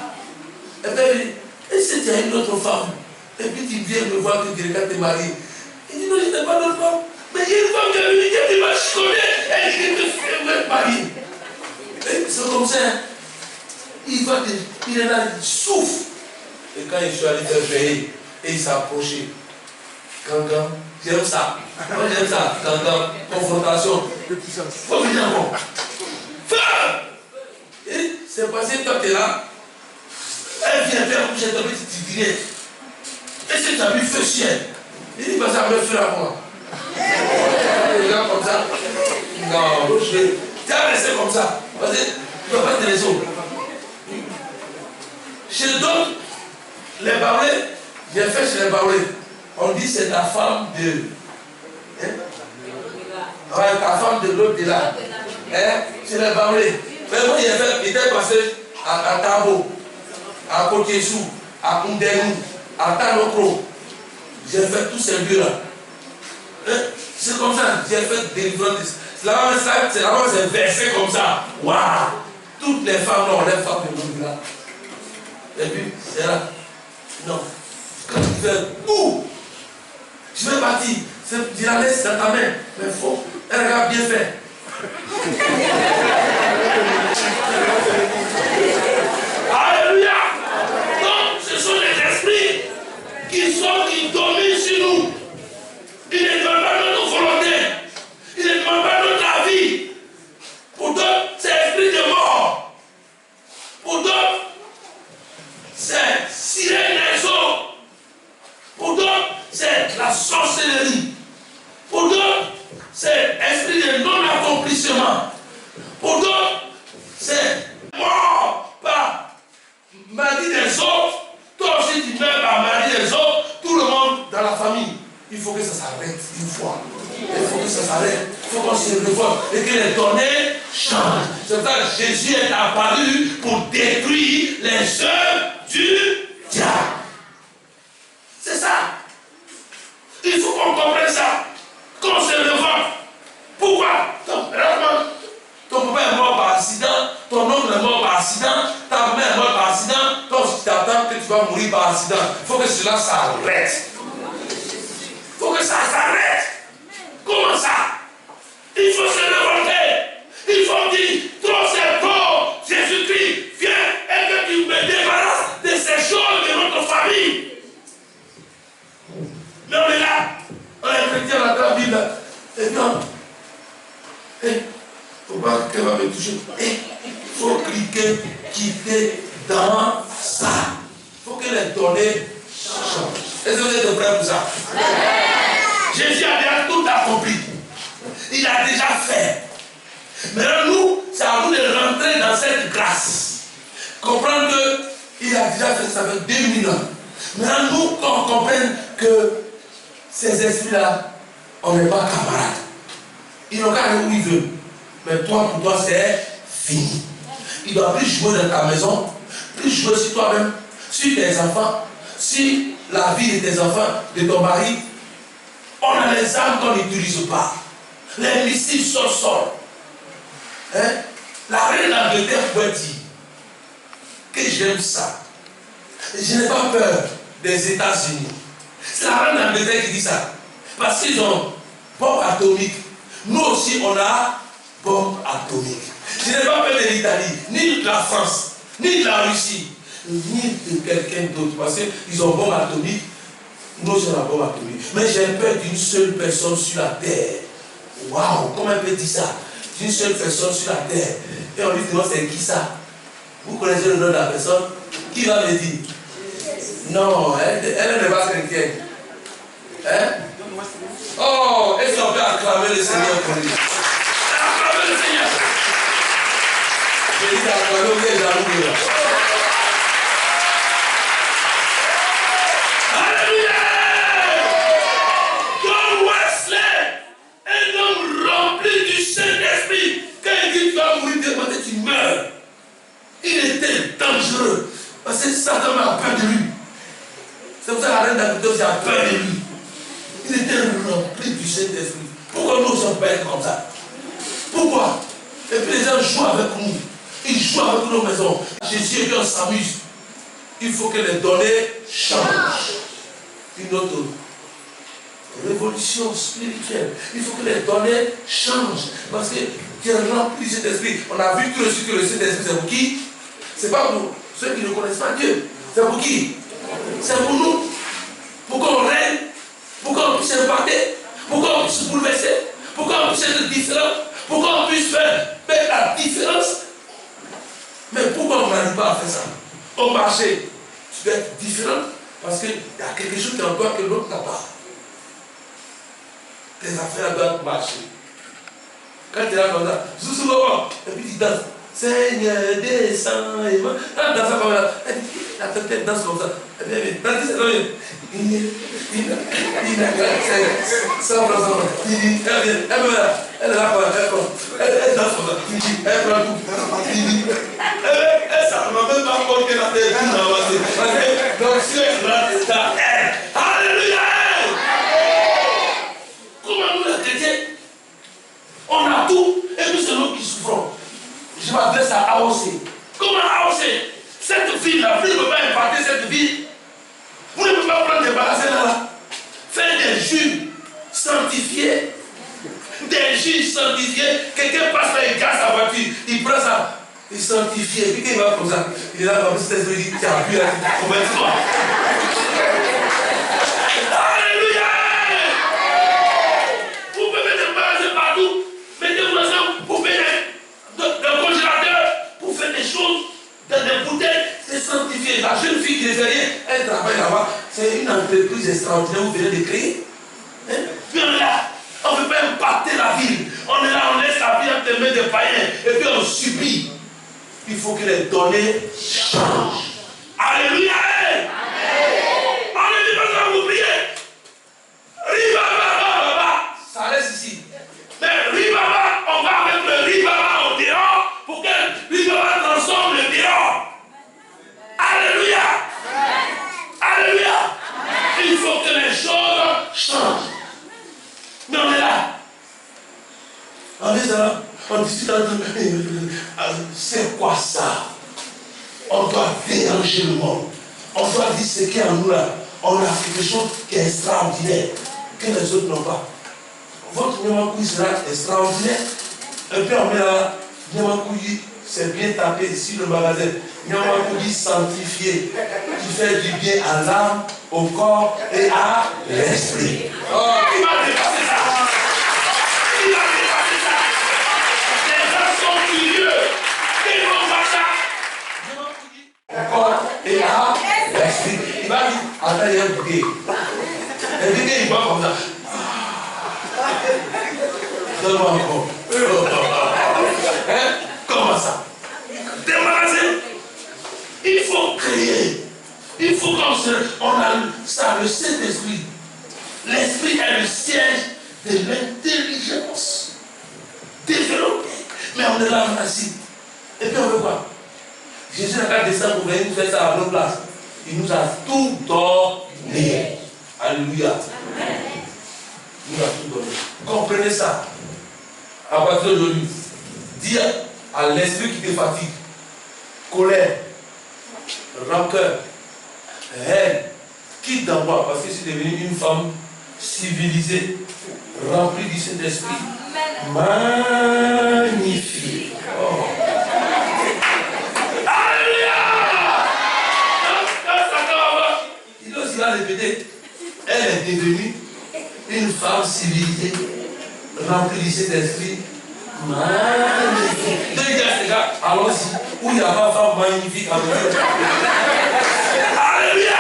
Et puis, et si tu as une autre femme, et puis tu viens me voir que tu regardes tes maris, il dit non, je n'ai pas d'autre femme. Mais il y a une femme qui a venu, qui m'a chiconné, elle dit que tu es marié. C'est comme ça. Il est là, il souffre. Et quand je suis allé faire veiller, et il s'est approché. Gangan, j'aime ça. Moi j'aime ça. Gangan, confrontation. Faut venir encore. Feu! Et c'est passé, toi tu es là. Elle vient faire comme j'ai tombé, tu dirais. Est-ce que tu as vu feu ciel? Il dit, ça me fait à moi. Les gens comme ça. Non, je vais. Tu as resté comme ça. Parce que tu ne vas pas te laisser. Chez d'autres, les baoulés, j'ai fait chez les baoulés. On dit c'est ta femme de. Hein? Ouais, ta femme de l'autre de là. Hein? C'est les baoulés. Mais moi, il était passé à Tabo, à Côté-Sou, à Koundénou, à Tanokro. J'ai fait tous ces lieux-là. Hein? C'est comme ça, j'ai fait des livres. C'est là-bas, c'est versé comme ça. Waouh! Toutes les femmes, non, les femmes de mon là. Et puis, c'est là. Non. Quand tu fais tout, je vais partir. Tu la laisses dans ta main. Mais il faut. Elle regarde bien fait. Alléluia! Donc, ce sont les esprits qui dominent sur nous. Ils ne demandent pas notre volonté. Ils ne demandent pas notre avis. Pour d'autres, c'est esprit de mort. Pour d'autres, c'est sirène des eaux. Pour d'autres, c'est la sorcellerie. Pour d'autres, c'est esprit de non-accomplissement. Pour d'autres, c'est mort par maladie des autres. Toi aussi, tu meurs par maladie des autres. Tout le monde dans la famille. Il faut que ça s'arrête une fois. Il faut que ça s'arrête. Il faut qu'on se révolte et que les données changent. C'est pour ça que Jésus est apparu pour détruire les œuvres du diable. C'est ça. Il faut qu'on comprenne ça. Qu'on se révolte. Pourquoi? Ton papa est mort par accident, ton oncle est mort par accident, ta mère est morte par accident, toi aussi tu t'attends que tu vas mourir par accident. Il faut que cela s'arrête. Il faut que ça s'arrête. Comment ça? Il faut se révolter. Il faut dire, trop c'est beau, Jésus-Christ, viens et que tu me débarrasses de ces choses de notre famille. Mais on est là, on est chrétien dans la Bible. Et non. Il ne faut pas qu'elle va me toucher. Il faut cliquer, quitter dans ça. Il faut que les données changent. Est-ce que vous êtes prêts pour ça? Jésus a déjà tout accompli. Il a déjà fait. Maintenant, nous, c'est à nous de rentrer dans cette grâce. Comprendre qu'il a déjà fait ça fait 2000 ans. Maintenant, nous, qu'on comprenne que ces esprits-là, on n'est pas camarades. Ils n'ont qu'à aller où ils veulent. Mais toi, pour toi, c'est fini. Il ne doit plus jouer dans ta maison, plus jouer sur toi-même, sur tes enfants, sur la vie de tes enfants, de ton mari. On a les armes qu'on n'utilise pas. Les missiles sortent. Hein? La reine d'Angleterre pouvait dire que j'aime ça. Je n'ai pas peur des États-Unis. C'est la reine d'Angleterre qui dit ça. Parce qu'ils ont bombe atomique. Nous aussi, on a bombe atomique. Je n'ai pas peur de l'Italie, ni de la France, ni de la Russie, ni de quelqu'un d'autre. Parce qu'ils ont bombe atomique. Nous aussi, on a bombe atomique. Mais j'ai peur d'une seule personne sur la terre. Waouh, comment elle peut dire ça? D'une seule personne sur la terre. Et on lui demande c'est qui ça? Vous connaissez le nom de la personne? Qui va me dire? Non, elle n'est pas chrétienne. Hein? Oh, est-ce qu'on peut acclamer le Seigneur pour lui? Acclamer le Seigneur. Je dis acclamer, vous êtes jaloux là. Alléluia! John Wesley, un homme rempli du Saint-Esprit, quand il dit tu vas mourir de matin, tu meurs. Il était dangereux. Parce que Satan a peur de lui. C'est pour ça que la reine d'Angleterre a peur de lui. Il était rempli du Saint-Esprit. Pourquoi nous ne sommes pas comme ça? Pourquoi? Et puis les gens jouent avec nous. Ils jouent avec nos maisons. Jésus et puis on s'amuse. Il faut que les données changent. Une autre révolution spirituelle. Il faut que les données changent. Parce que tu es rempli du Saint-Esprit. On a vu tout de suite que le Saint-Esprit, c'est pour qui? C'est pas pour ceux qui ne connaissent pas Dieu. C'est pour qui? C'est pour nous. Pour qu'on règne. Pour qu'on puisse repartir. Pour qu'on puisse bouleverser. Pour qu'on puisse être différent. Pour qu'on puisse faire la différence. Mais pourquoi on n'arrive pas à faire ça? Au marché. Tu dois être différent parce qu'il y a quelque chose en toi que l'autre n'a pas. Tes affaires doivent marcher. Quand tu es là comme ça, et puis tu danses. Seigneur, descends et va. Quand tu danses comme ça, la tête danse comme ça. Et bien, tandis que elle danse comme ça. Elle prend tout. Ça ne m'a même pas compte que la tête est avancée. Donc, si elle rate, ça aide. Alléluia! Comment nous les chrétiens, on a tout et puis c'est nous qui souffrons. Je m'adresse à AOC. Comment AOC? Cette vie-là, vous ne pouvez pas imparter cette vie. Vous ne pouvez pas prendre des bagasins là. Faire des jus sanctifiés. Des jus sanctifiés. Quelqu'un passe là, il casse sa voiture. Il prend ça. Il sanctifie. Et puis il va comme ça. Il est là comme ça. Il dit, tu as vu là. Convertis-toi. Alléluia! Vous pouvez mettre des bagasins partout. Mettez-vous ensemble pour faire d'un congélateur, pour faire des choses dans des bouteilles, c'est sanctifié. La jeune fille qui est derrière, elle travaille là-bas. C'est une entreprise extraordinaire, vous venez de créer. Hein? Puis on est là, on ne peut pas impacter la ville. On est là, on laisse la vie entre les mains des païens, et puis on subit. Il faut que les données changent. Alléluia! Alléluia, parce que vous priez. Ribaba, ça reste ici. Mais Ribaba, on va avec le Ribaba au dehors pour que Ribaba transforme le dehors. Alléluia. Alléluia. Il faut que les choses changent. Mais on est là. On est là. On discute entre c'est quoi ça? On doit déranger le monde. On doit dire ce qu'il y a en nous là. On a quelque chose qui est extraordinaire, que les autres n'ont pas. Votre Nyamakoui sera extraordinaire. Et puis on met là, Nyamakoui, c'est bien tapé ici le magasin. Nyamakoui sanctifié, qui fait du bien à l'âme, au corps et à l'esprit. Oh, il va dépasser ça. Il va dépasser ça. Les gens sont curieux. Ils vont faire ça. Nyamakoui, au corps et à l'esprit. Il va dire, attends, il y a un bouquet. Le bouquet, il va comme ça. Donne-moi encore. Hein? Comment ça? Débarrasser. Il faut créer. Il faut qu'on a ça, le Saint-Esprit. L'Esprit est le siège de l'intelligence. Développé. Mais on est là, on est assis. Et puis on veut quoi? Jésus n'a qu'à descendre pour venir nous faire ça à notre place. Il nous a tout donné. Alléluia. Il nous a tout donné. Comprenez ça. À partir d'aujourd'hui, dis à l'esprit qui te fatigue, colère, rancœur, haine, quitte dans moi, parce que je suis devenue une femme civilisée, remplie du Saint-Esprit. Magnifique. Oh. Alléluia! Il doit aussi la répéter. Elle est devenue une femme civilisée, remplie du Saint-Esprit. Magnifique. Donc il dit à ces gars, allons-y, où il n'y a pas de femme magnifique à Dieu. Alléluia!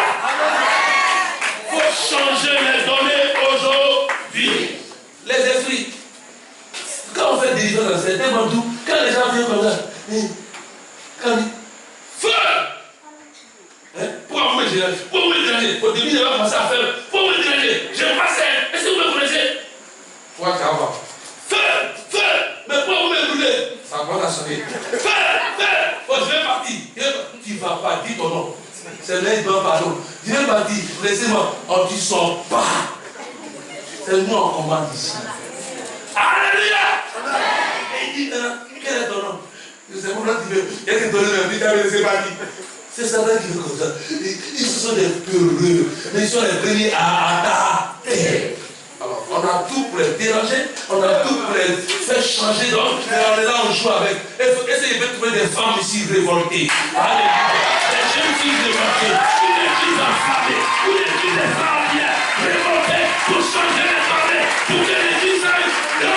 Il faut changer les données aujourd'hui. Les esprits. Quand on fait des délivrance dans certains mandous, quand les gens viennent comme ça, quand on dit feu! Hein? Pourquoi vous me dérangez? Pourquoi vous me dérangez? Au début, j'avais commencé à faire. Pourquoi vous me dérangez? Je passais. Est-ce que vous me connaissez? Pourquoi tu as pas? Feu! Feu! Mais pourquoi vous me brûlez? Ça commence à sonner. Feu! Feu! Bon, je vais partir. Tu ne vas pas, dis ton nom. C'est là, il doit pardon. Je vais partir. Laissez-moi. On ne sort pas. C'est nous en commande ici. Alléluia! Et il dit, quel est ton nom? C'est pour ça qu'il veut. Il y a qui donne un petit, c'est pas dit. C'est ça qui veut comme ça. Ils sont des peureux. Mais ils sont les premiers à attaquer. Alors, on a tout pour les déranger, on a tout pour les faire changer d'homme, mais on est là, on joue avec. Essayez de trouver des femmes ici révoltées. Alléluia. Des jeunes filles révoltées, une église enflammée, une église extraordinaire, révoltée pour changer les données, pour que l'église aille de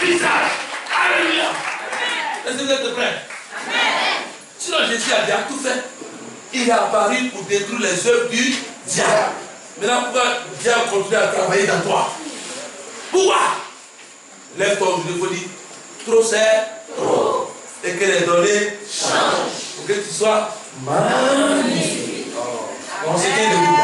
visage. Alléluia. Est-ce que vous êtes prêts? Sinon, Jésus a déjà tout fait. il est apparu pour détruire les œuvres du diable. Maintenant, pourquoi le diable continue à travailler dans toi? Pourquoi? Lève ton genou, il faut dire, trop c'est trop. Et que les données changent. Pour que tu sois magnifique. On se tient debout.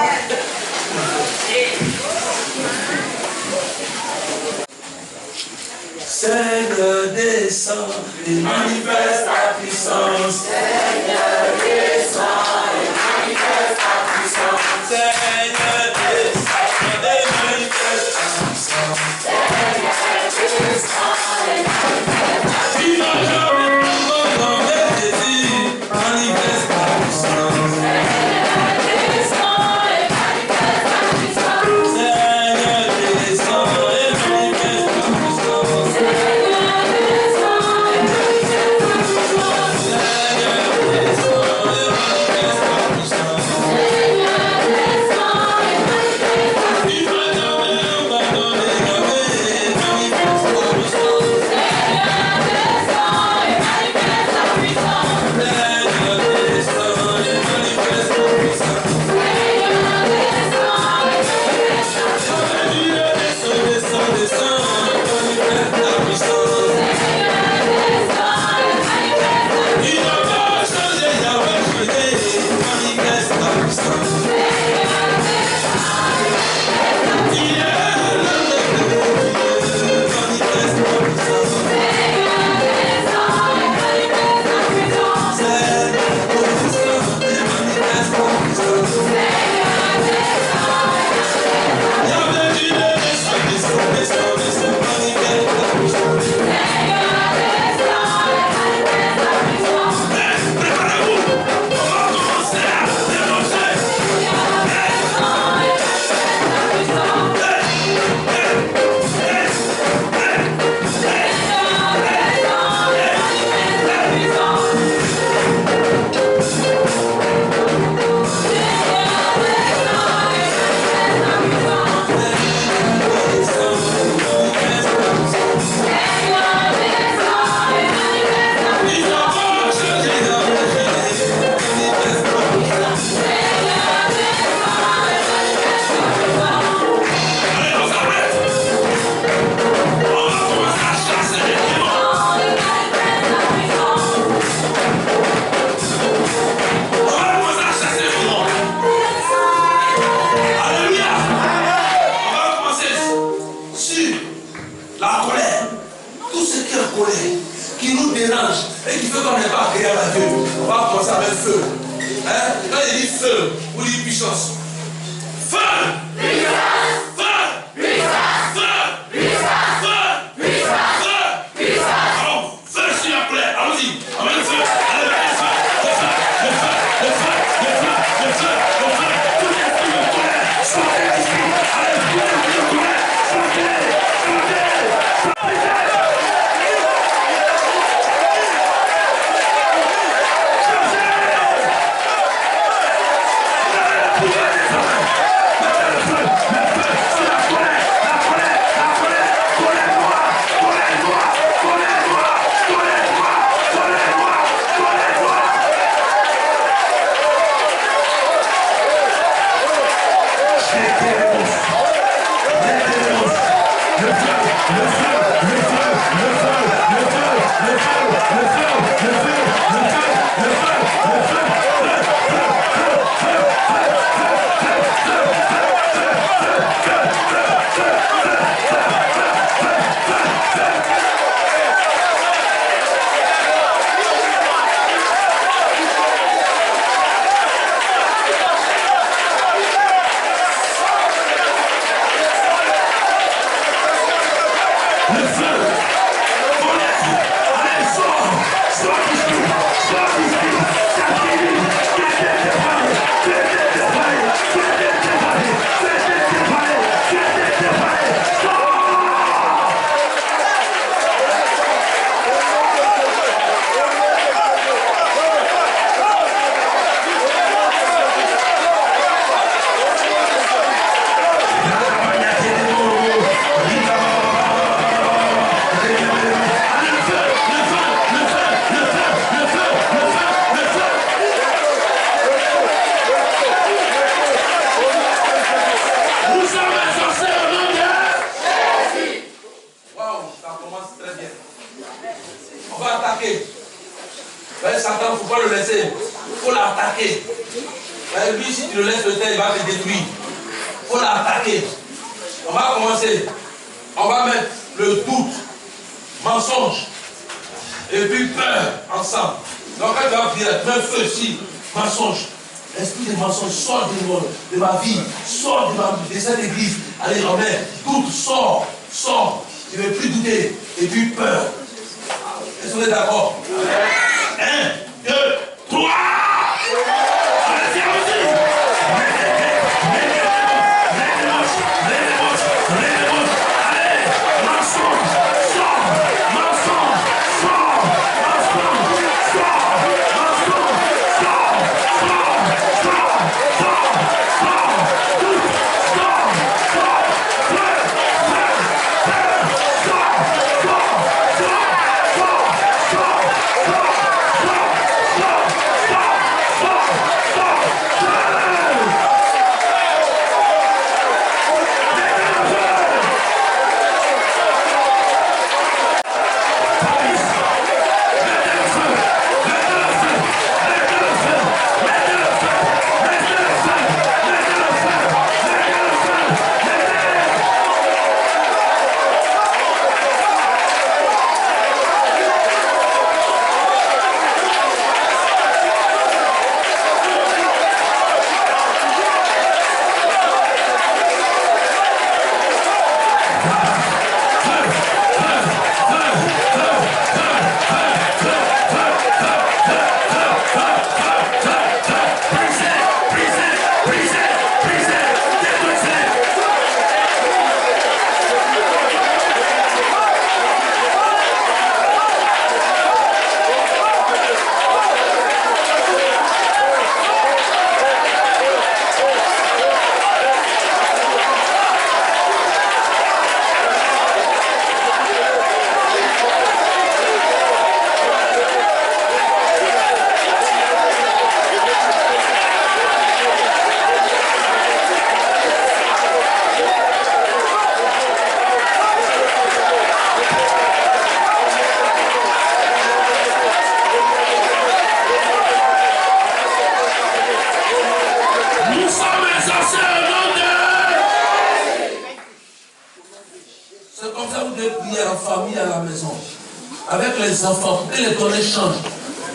Seigneur, descends et manifeste ta puissance. Seigneur, descends et manifeste ta puissance. Seigneur, descends et manifeste ta puissance. Seigneur, descends et manifeste ta puissance. Tu n'as jamais pardonné Jésus, manifeste ta puissance. Seigneur, descends et manifeste ta puissance. Seigneur, descends et manifeste ta puissance. va attaquer. Satan, il ne faut pas le laisser. Il faut l'attaquer. Lui, si tu le laisses le temps, il va te détruire. Il faut l'attaquer. On va commencer. On va mettre le doute, mensonge, et puis peur ensemble. Donc quand tu vas prier, même feu ici, mensonge. L'esprit de mensonge sort de ma vie, sort de cette église. Allez, on met doute, sort. Je ne vais plus douter. Et puis peur. Est-ce que vous êtes d'accord? 1, 2, 3. Enfants, pour que les tonnerres changent.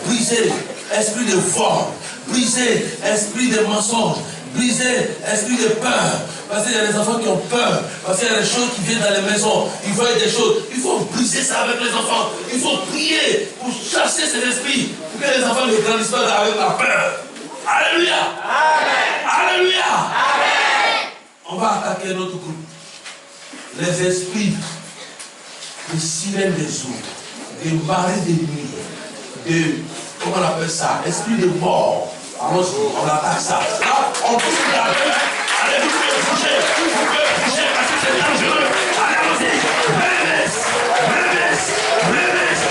Briser esprit de forme, briser esprit de mensonge, briser esprit de peur. Parce qu'il y a des enfants qui ont peur, parce qu'il y a des choses qui viennent dans les maisons, ils voient des choses. Il faut briser ça avec les enfants. Il faut prier pour chasser cet esprit, pour que les enfants ne grandissent pas avec la peur. Alléluia. Amen. Alléluia. Amen. On va attaquer notre groupe. Les esprits de sirène des eaux, des marées de nuit, de, comment on appelle ça, esprit de mort. Alors, on attaque ça. Là, on touche la main. Allez, vous pouvez bouger parce que c'est dangereux. Allez, allons-y. Revesse. Allez, esprit de maladie.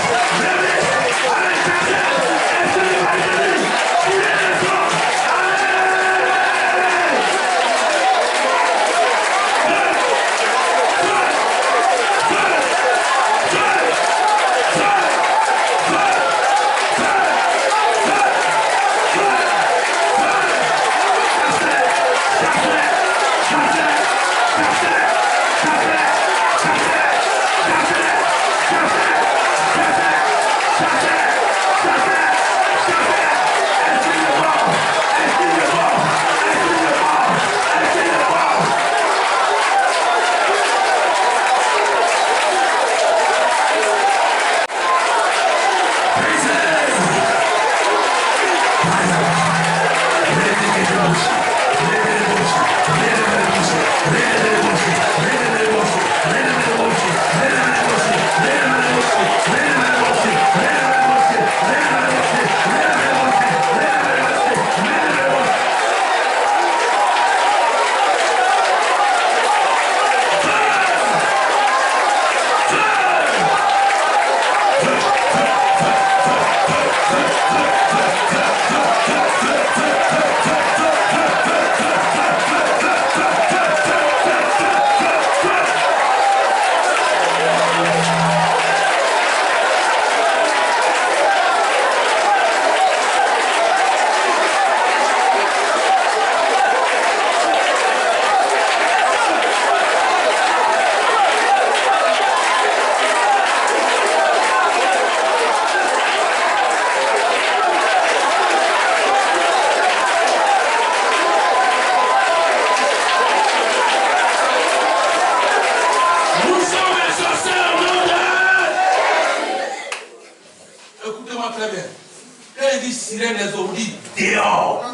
sirène des eaux, dit dehors.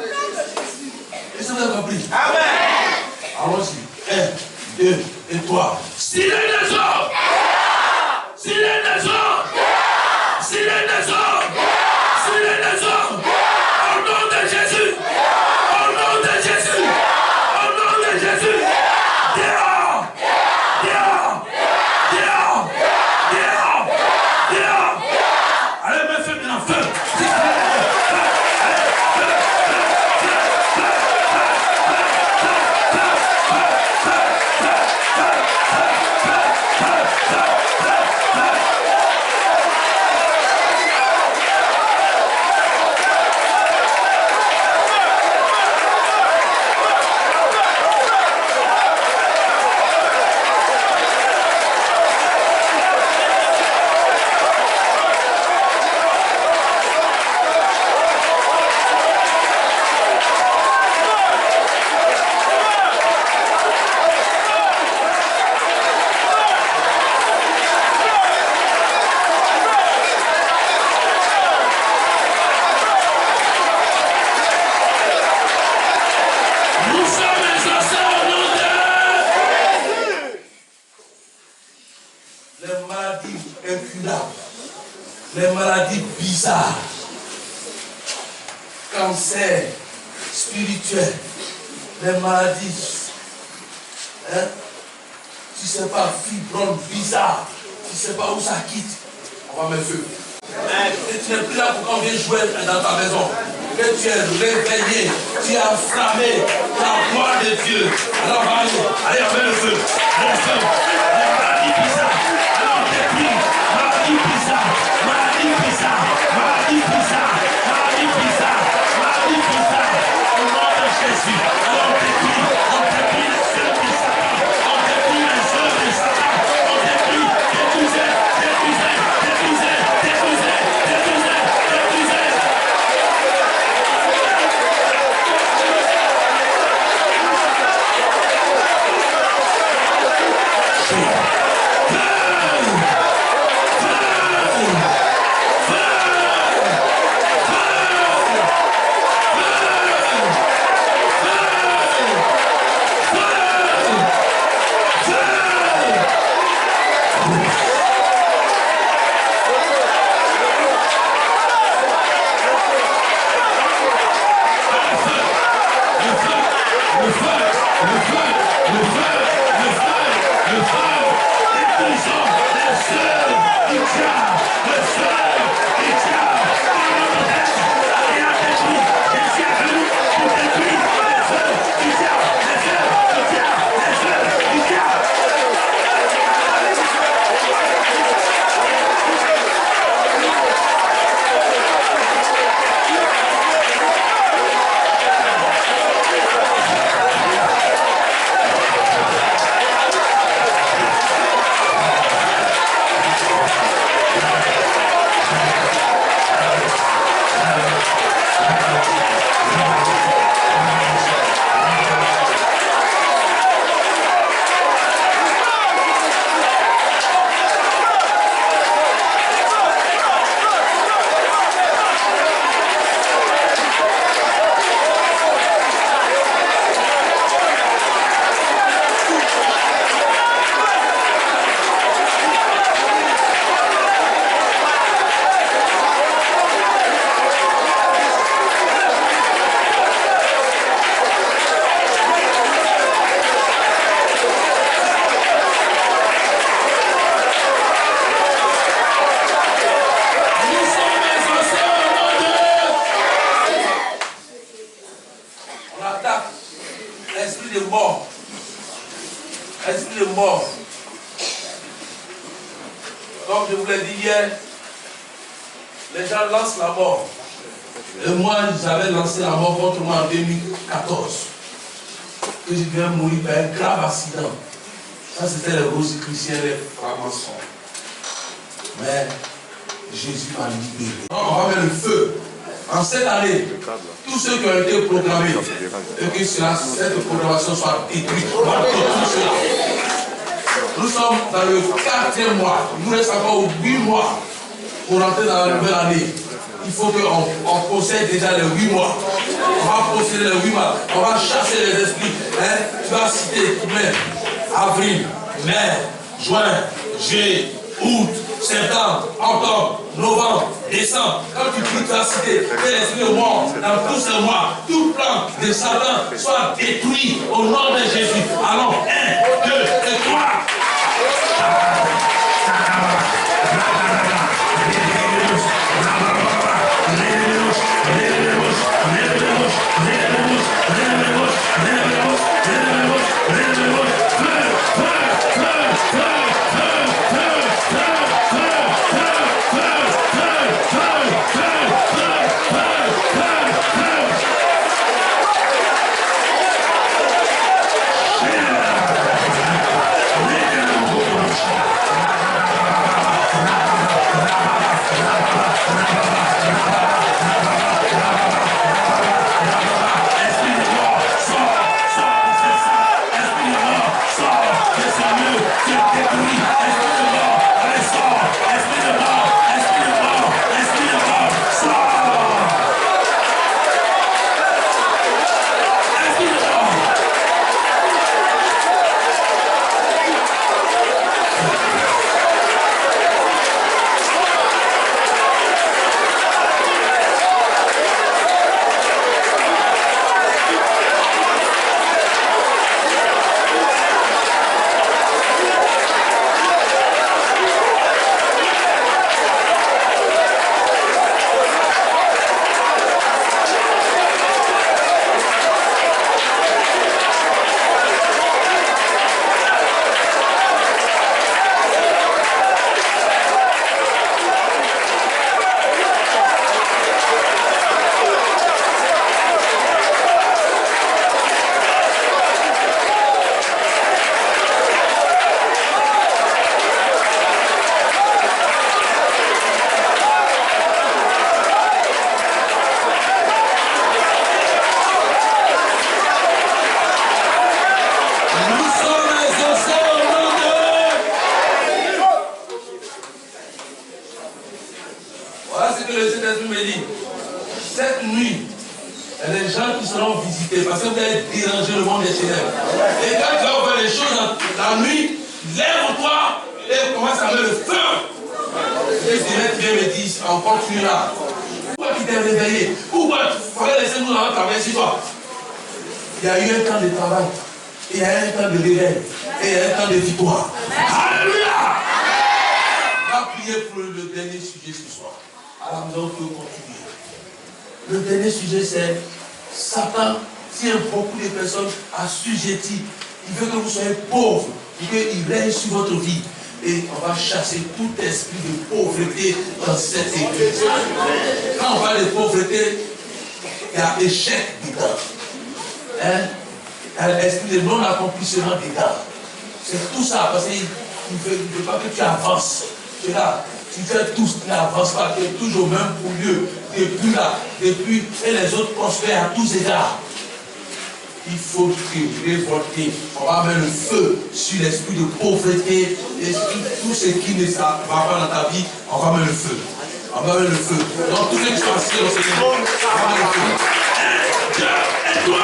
Est-ce que vous avez compris? Amen. Allons-y. 1, 2 et 3. Sirène des eaux. Sirène des eaux. Sirène des eaux. Sirène des eaux. Au nom de Jésus. Au nom de Jésus. Au nom de Jésus. Dehors. Dehors. Dehors. Dehors. Dehors. Allez, me fais maintenant feu. Les maladies bizarres, cancer spirituel, les maladies, hein, tu sais pas, fibrome bizarre, tu sais pas où ça quitte, on va mettre feu. Et tu n'es plus là pour qu'on vienne jouer dans ta maison. Que tu es réveillé, tu es enflammé, la gloire de Dieu. Alors allez, on met le feu, le feu, les maladies bizarres, alors on déplie, maladies bizarres, maladies bizarres, maladies bizarres, maladies bizarres, maladies bizarres, au nom de Jésus, alors on déplie les œuvres du Satan, on déplie les œuvres du Satan, on déplie, détruisez, détruisez, détruisez, détruisez, détruisez, détruisez. Esprit de mort. Comme je vous l'ai dit hier, les gens lancent la mort. Et moi, j'avais lancé la mort contre moi en 2014. Que je devais mourir par un grave accident. Ça, c'était les Rosicruciens, les francs-maçons. Mais Jésus m'a libéré. On va mettre le feu. En cette année, tous ceux qui ont été programmés, et que cette programmation soit détruite par tous ceux. Nous sommes dans le 4e mois. Il nous reste encore 8 mois pour rentrer dans la nouvelle année. il faut qu'on possède déjà les 8 mois. On va posséder les 8 mois. On va chasser les esprits. Hein? Tu vas citer mai, avril, mai, juin, juillet, août, septembre, octobre, novembre, décembre. Quand tu pries, tu vas citer que l'esprit de mort dans tous ces mois, tout plan de Satan soit détruit au nom de Jésus. Allons, 1, 2 et 3. Parce que vous allez déranger le monde des ténèbres. Et quand tu vas faire les choses la nuit, lève-toi et commence à mettre le feu. Et je dirais, tu viens me dire, on continue là. Pourquoi tu t'es réveillé? Pourquoi tu fallait laisser nous là travailler sur toi? Il y a eu un temps de travail, il y a eu un temps de réveil, et il y a eu un temps de victoire. Alléluia! On va prier pour le dernier sujet ce soir. Alors nous allons continuer. Le dernier sujet c'est Satan tient beaucoup de personnes assujetties. Il veut que vous soyez pauvres, il veut qu'il règne sur votre vie. Et on va chasser tout esprit de pauvreté dans cette église. Quand on parle de pauvreté, il y a échec dedans. L'esprit de non-accomplissement dedans. C'est tout ça, parce qu'il ne veut pas que tu avances. Tu es là, tu fais tout, tu n'avances pas, tu es toujours au même lieu. Depuis là, depuis, et les autres prospèrent à tous égards. Il faut révolter. On va mettre le feu sur l'esprit de pauvreté et tout ce qui ne va pas dans ta vie, on va mettre le feu. On va mettre le feu. Donc tous ceux qui sont assis dans ce Seigneur, on va mettre le feu. 1, 2 et 3.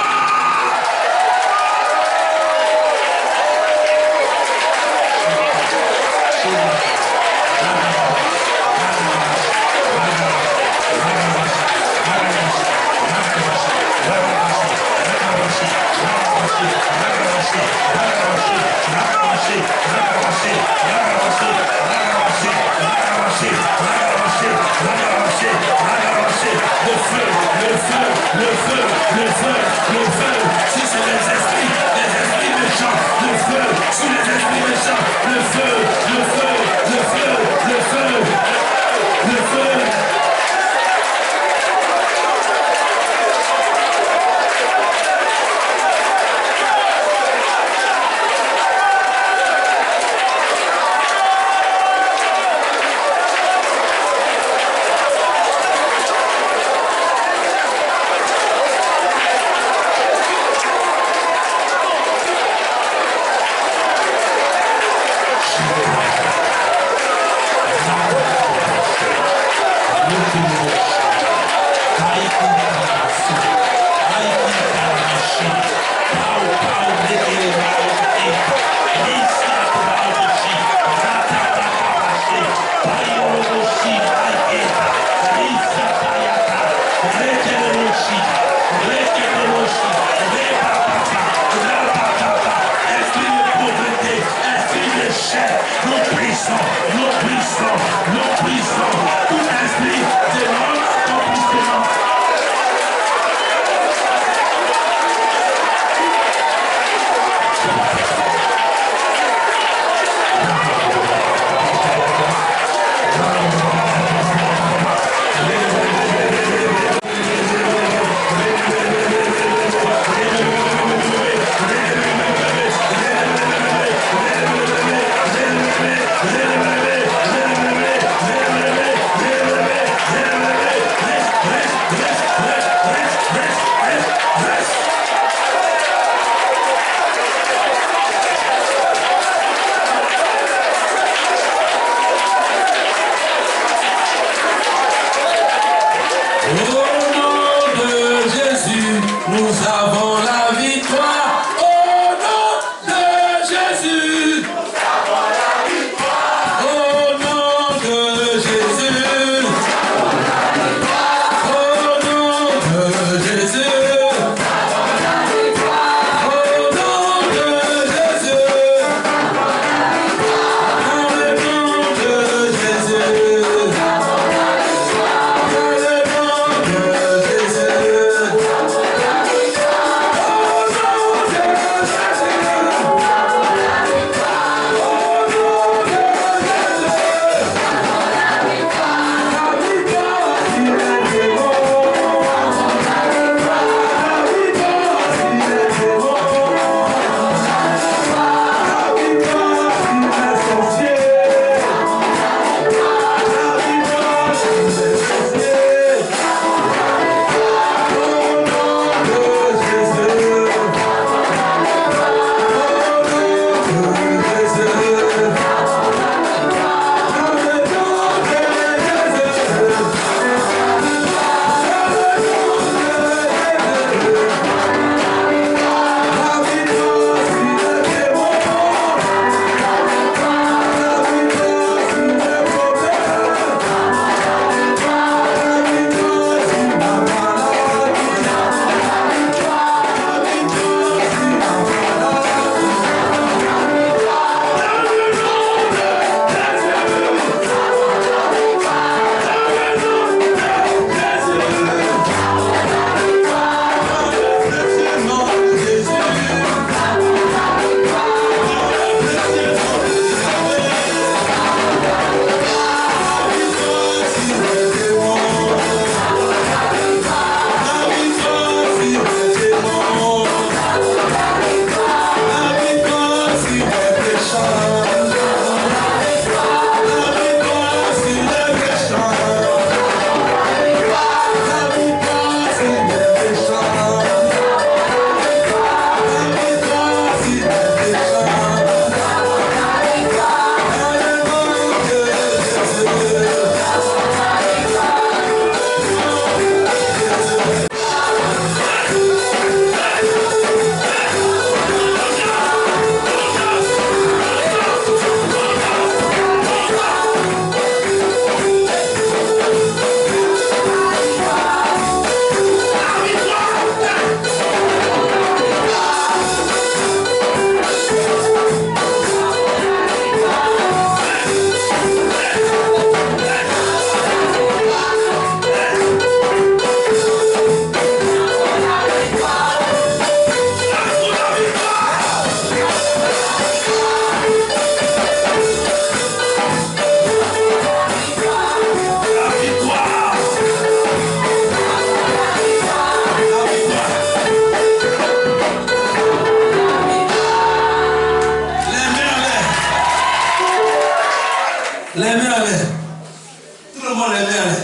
le monde les mains.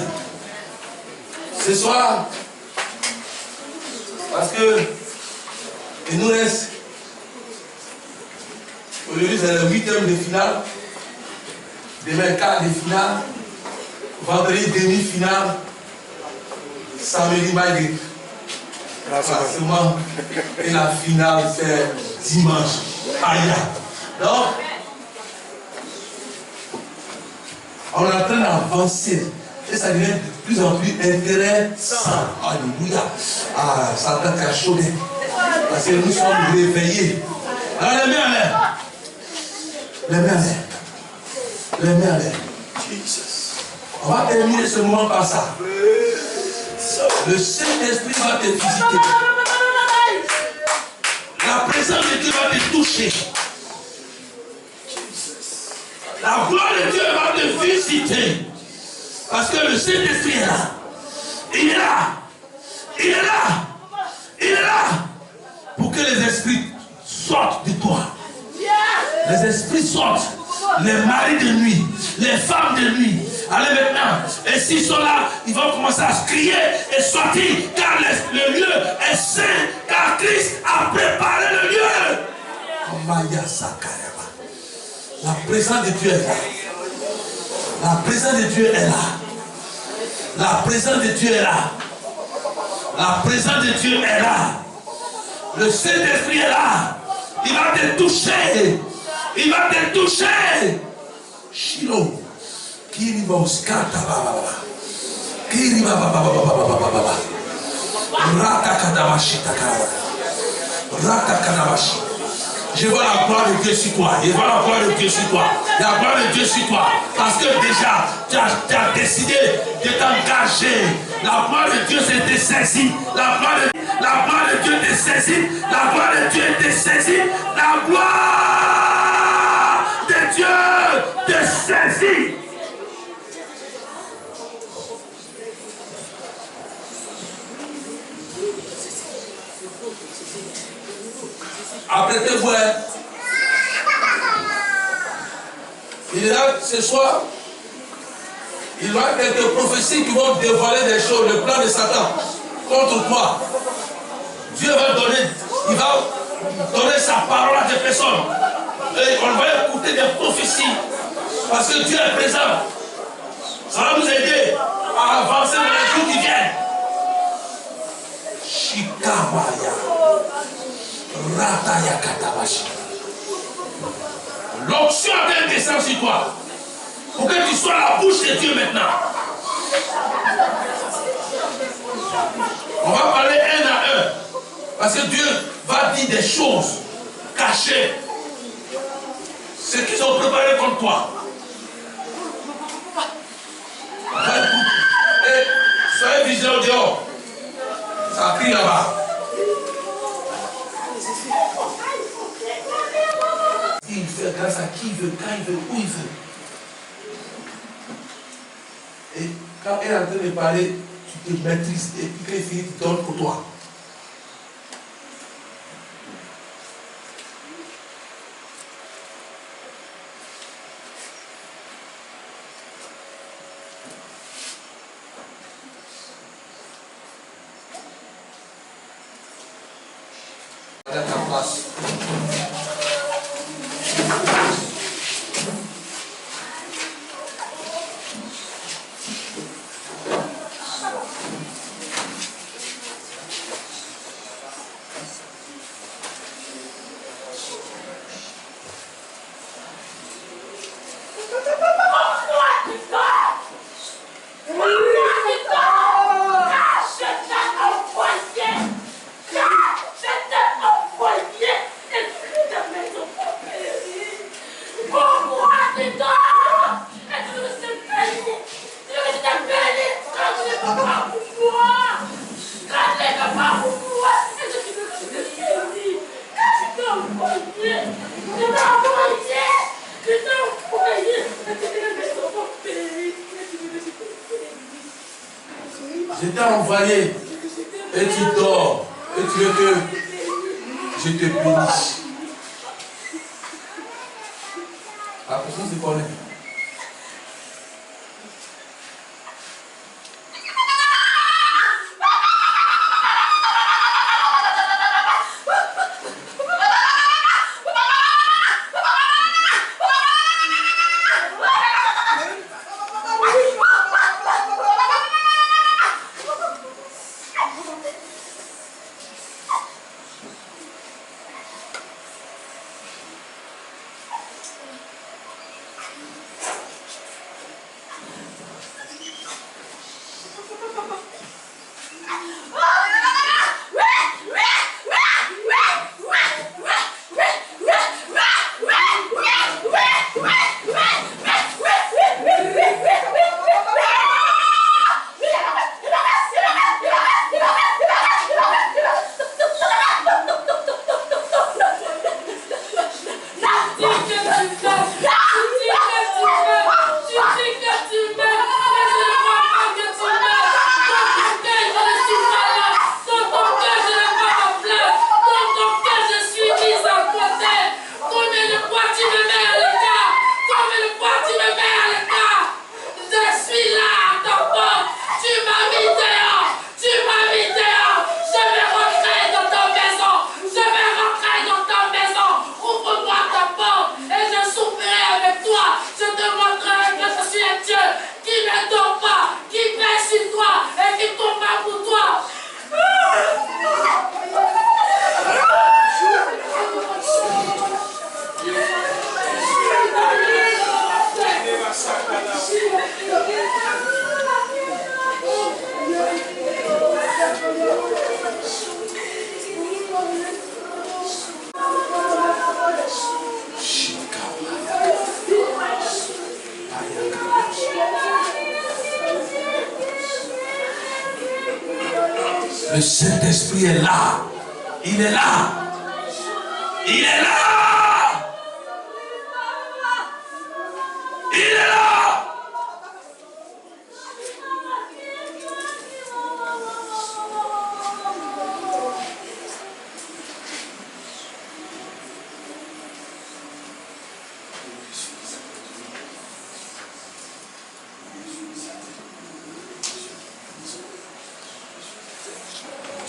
Ce soir, parce que il nous reste, aujourd'hui c'est le 8e de finale, demain quart de finale, vendredi demi-finale, samedi maïs. Pratiquement, et la finale c'est dimanche. Aïe. Donc, on est en train d'avancer. Et ça devient de plus en plus intéressant. Alléluia. Ah, ça t'a cachoté. Parce que nous sommes réveillés. Alors les mains en l'air. Les mains en l'air. Les mains en l'air. On va terminer ce moment par ça. Le Saint-Esprit va te visiter. La présence de Dieu va te toucher. La gloire de Dieu va te visiter. Parce que le Saint-Esprit est là. Il est là. Il est là. Il est là. Pour que les esprits sortent de toi. Les esprits sortent. Les maris de nuit. Les femmes de nuit. Allez maintenant. Et s'ils sont là, ils vont commencer à se crier et sortir. Car le lieu est saint. Car Christ a préparé le lieu. La présence de Dieu est là. La présence de Dieu est là. La présence de Dieu est là. La présence de Dieu est là. Le Saint-Esprit est là. Il va te toucher. Il va te toucher. Shilo. Kiribos katababa. Kiribaba. Ratakadabashi takaba. Ratakadabashi. Je vois la gloire de Dieu sur toi. Je vois la gloire de Dieu sur toi. La gloire de Dieu sur toi. Parce que déjà, tu as décidé de t'engager. La gloire de Dieu s'est saisie. La gloire de Dieu te saisit. La gloire de Dieu te saisit. La gloire de Dieu te saisit. Apprêtez-vous. Il est là ce soir. Il y aura quelques prophéties qui vont dévoiler des choses, le plan de Satan contre toi. Dieu va donner, il va donner sa parole à des personnes. Et on va écouter des prophéties. Parce que Dieu est présent. Ça va nous aider à avancer dans les jours qui viennent. Shikamaya. L'onction d'un descend sur toi. Pour que tu sois la bouche de Dieu maintenant. On va parler un à un. Parce que Dieu va dire des choses cachées. Ce qu'ils ont préparé contre toi. Et soyez vigilants dehors. Ça crie là-bas. Il fait grâce à qui il veut, quand il veut, où il veut. Et quand elle est en train de parler, tu te maîtrises. Et puis quand il finit, tu donnes pour toi. À ta place. Je t'ai envoyé et tu dors et tu veux que je te bénisse. La personne se connaît. Le Saint-Esprit est là. Il est là. Il est là. Il est là.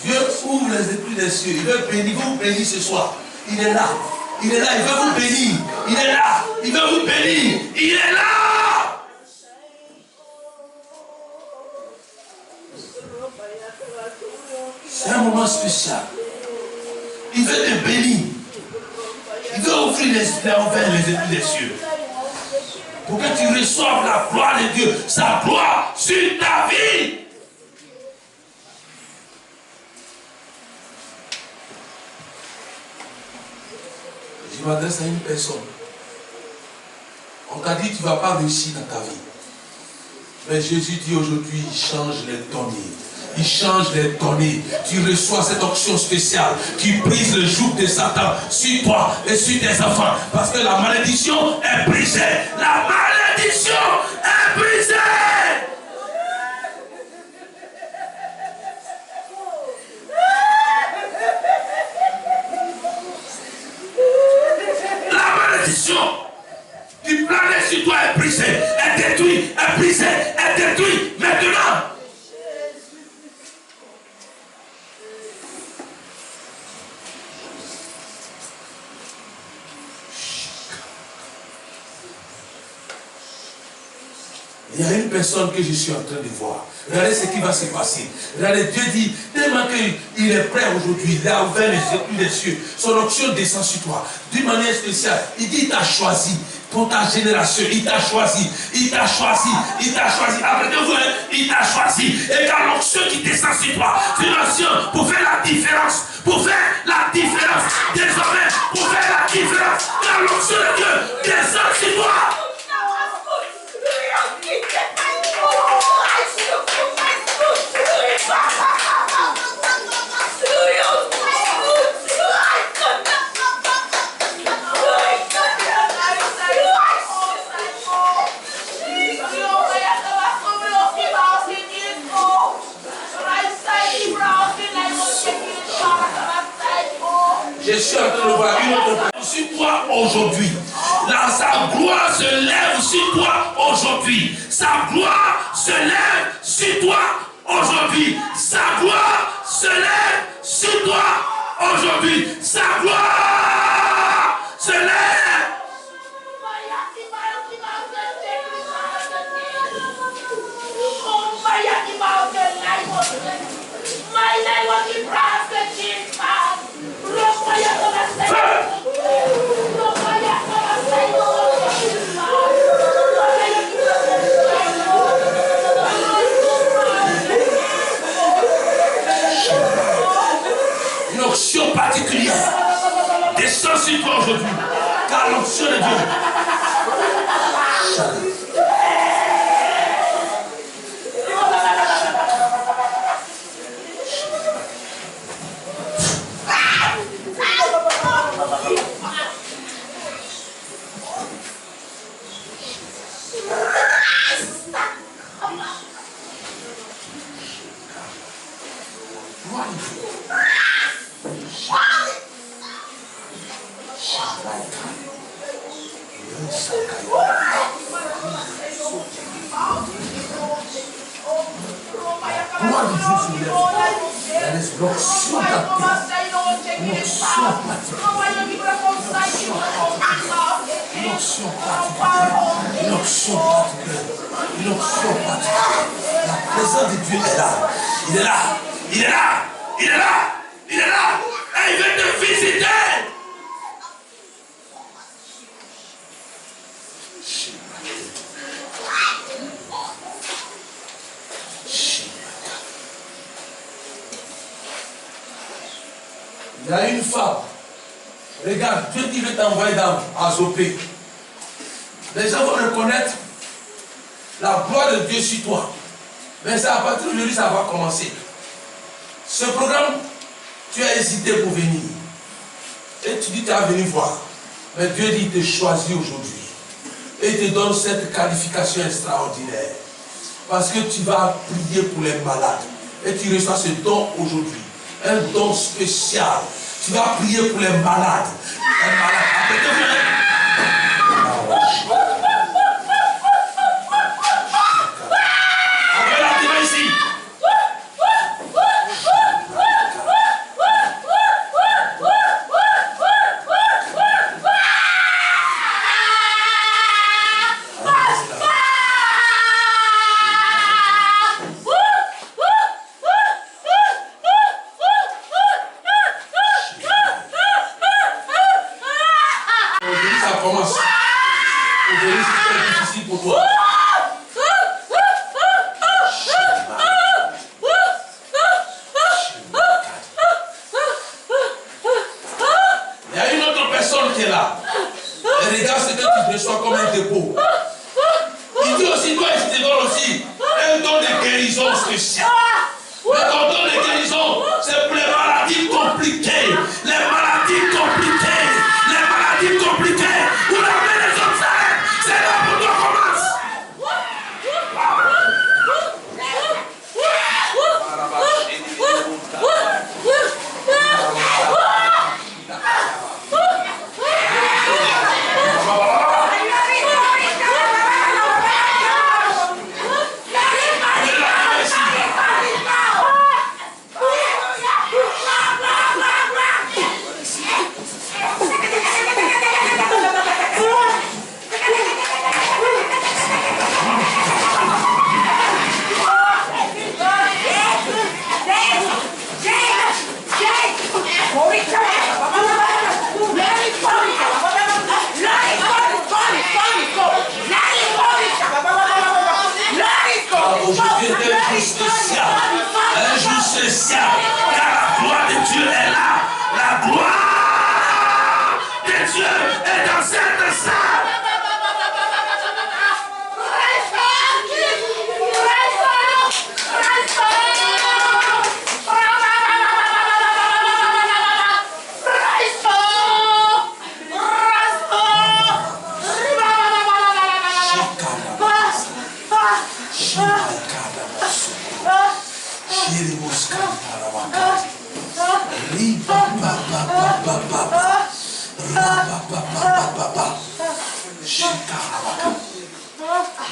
Dieu ouvre les esprits des cieux. Il veut bénir, vous bénir ce soir. Il est là. Il est là. Il veut vous bénir. Il est là. Il veut vous bénir. Il est là. C'est un moment spécial. Il veut te bénir. Il veut ouvrir les esprits des cieux. Pour que tu reçoives la gloire de Dieu. Sa gloire sur ta vie. Je m'adresse à une personne. On t'a dit que tu ne vas pas réussir dans ta vie. Mais Jésus dit aujourd'hui, il change les données. Il change les données. Tu reçois cette onction spéciale qui brise le joug de Satan sur toi et sur tes enfants. Parce que la malédiction est brisée. La malédiction est brisée. Qui planait sur toi est brisé, est détruit, est brisé, est détruit maintenant. Il y a une personne que je suis en train de voir. Regardez ce qui va se passer. Regardez, Dieu dit, tellement qu'il est prêt aujourd'hui, il a ouvert les esprits des cieux. Son onction descend sur toi. D'une manière spéciale, il dit, il t'a choisi. Pour ta génération, il t'a choisi. Il t'a choisi. Il t'a choisi. Après deux fois, il t'a choisi. Et quand l'onction qui descend sur toi, c'est une onction pour faire la différence. Pour faire la différence. Désormais, pour faire la différence. Quand l'onction de Dieu descend sur toi. Je suis en train de voir une autre personne sur toi aujourd'hui. Là, sa gloire se lève sur toi aujourd'hui. Sa gloire se lève sur toi aujourd'hui. Sa gloire se lève sur toi aujourd'hui. Sa gloire se lève. Une onction particulière descend sur toi aujourd'hui, car l'onction de Dieu. L'onction particulière. La présence de Dieu est là. Il est là. Il est là. Il est là. Il est là. Et il veut te visiter. Il y a une femme. Regarde, Dieu qui veut t'envoyer dans Azopé. Les gens vont reconnaître la gloire de Dieu sur toi. Mais c'est à partir d'aujourd'hui ça va commencer. Ce programme, tu as hésité pour venir. Et tu dis tu vas venir voir. Mais Dieu dit te choisit aujourd'hui. Et il te donne cette qualification extraordinaire. Parce que tu vas prier pour les malades. Et tu reçois ce don aujourd'hui. Un don spécial. Tu vas prier pour les malades. Les malades.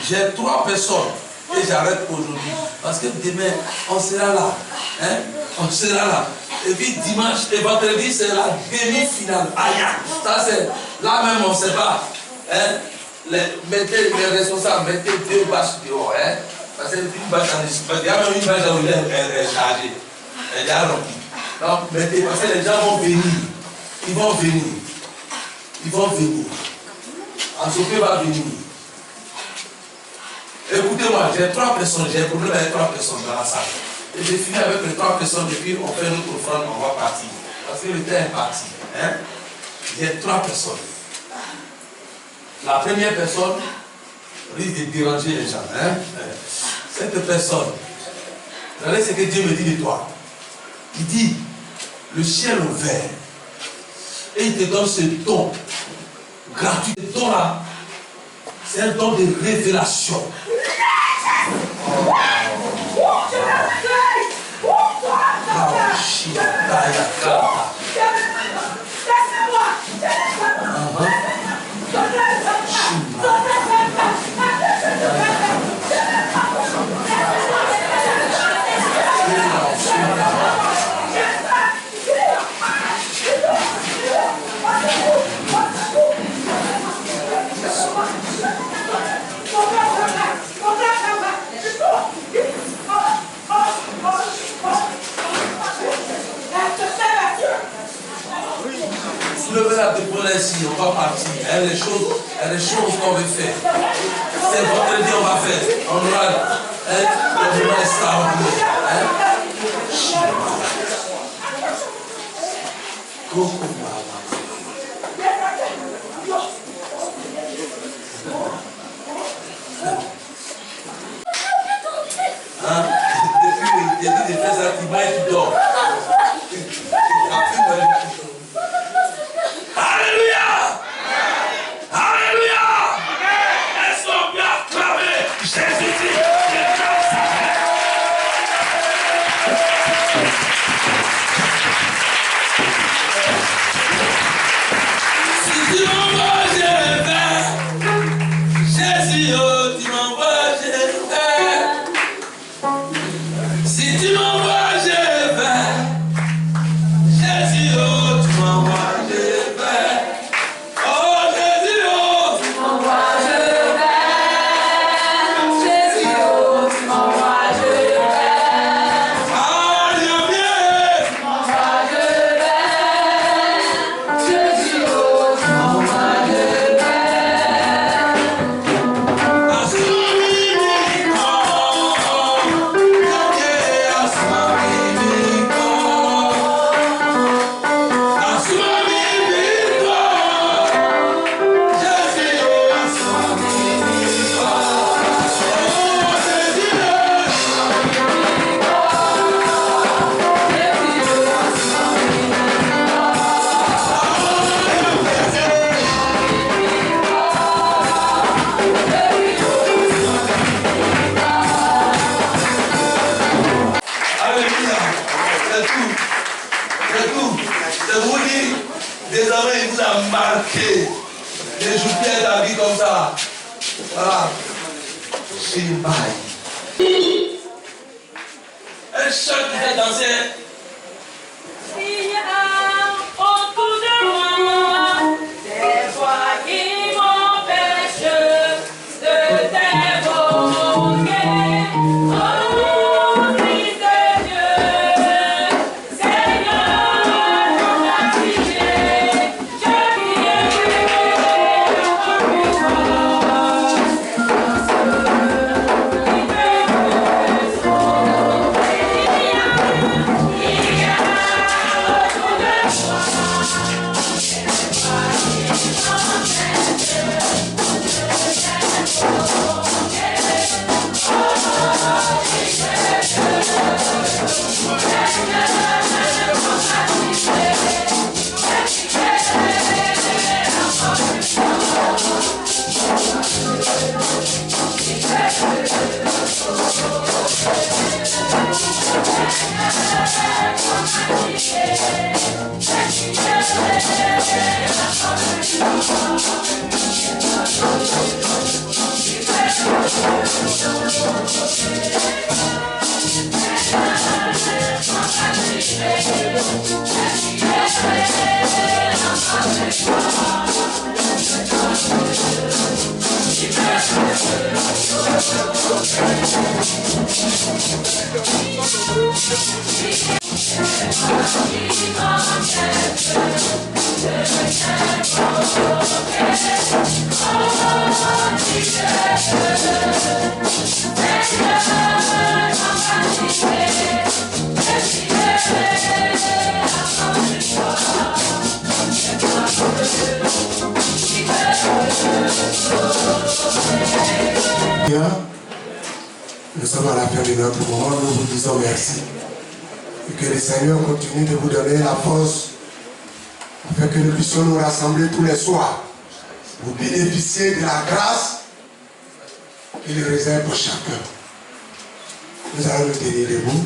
J'ai 3 personnes et j'arrête aujourd'hui. Parce que demain, on sera là. Hein? On sera là. Et puis dimanche et vendredi, c'est la demi-finale. Aïe! Ça c'est. Là même, on ne sait pas. Hein? Mettez les responsables, mettez 2 bâches dehors. Hein? Parce que une bâche en espace. Il y a même une bâche où elle est chargée. Elle est remplie. Donc mettez, parce que les gens vont venir. Ils vont venir. Ils vont venir. Ansopé va venir. Écoutez-moi, j'ai 3 personnes, j'ai un problème avec 3 personnes dans la salle. Et j'ai fini avec les 3 personnes et puis on fait notre offrande, on va partir. Parce que le temps est parti. Hein? J'ai 3 personnes. La première personne risque de déranger les gens. Hein? Cette personne, regardez ce que Dieu me dit de toi. Il dit, le ciel ouvert. Et il te donne ce don gratuit. Ce don-là, c'est un don de révélation. Levez la dépôt ici, on va partir. Il y a des choses qu'on veut faire. C'est vendredi, on va faire. On aura un journée extraordinaire. Depuis le début de faire ça, tu vas et tu dors. Nous sommes à la fin de notre moment, nous vous disons merci. Et que le Seigneur continue de vous donner la force afin que nous puissions nous rassembler tous les soirs pour bénéficier de la grâce qu'il réserve pour chacun. Nous allons nous tenir debout.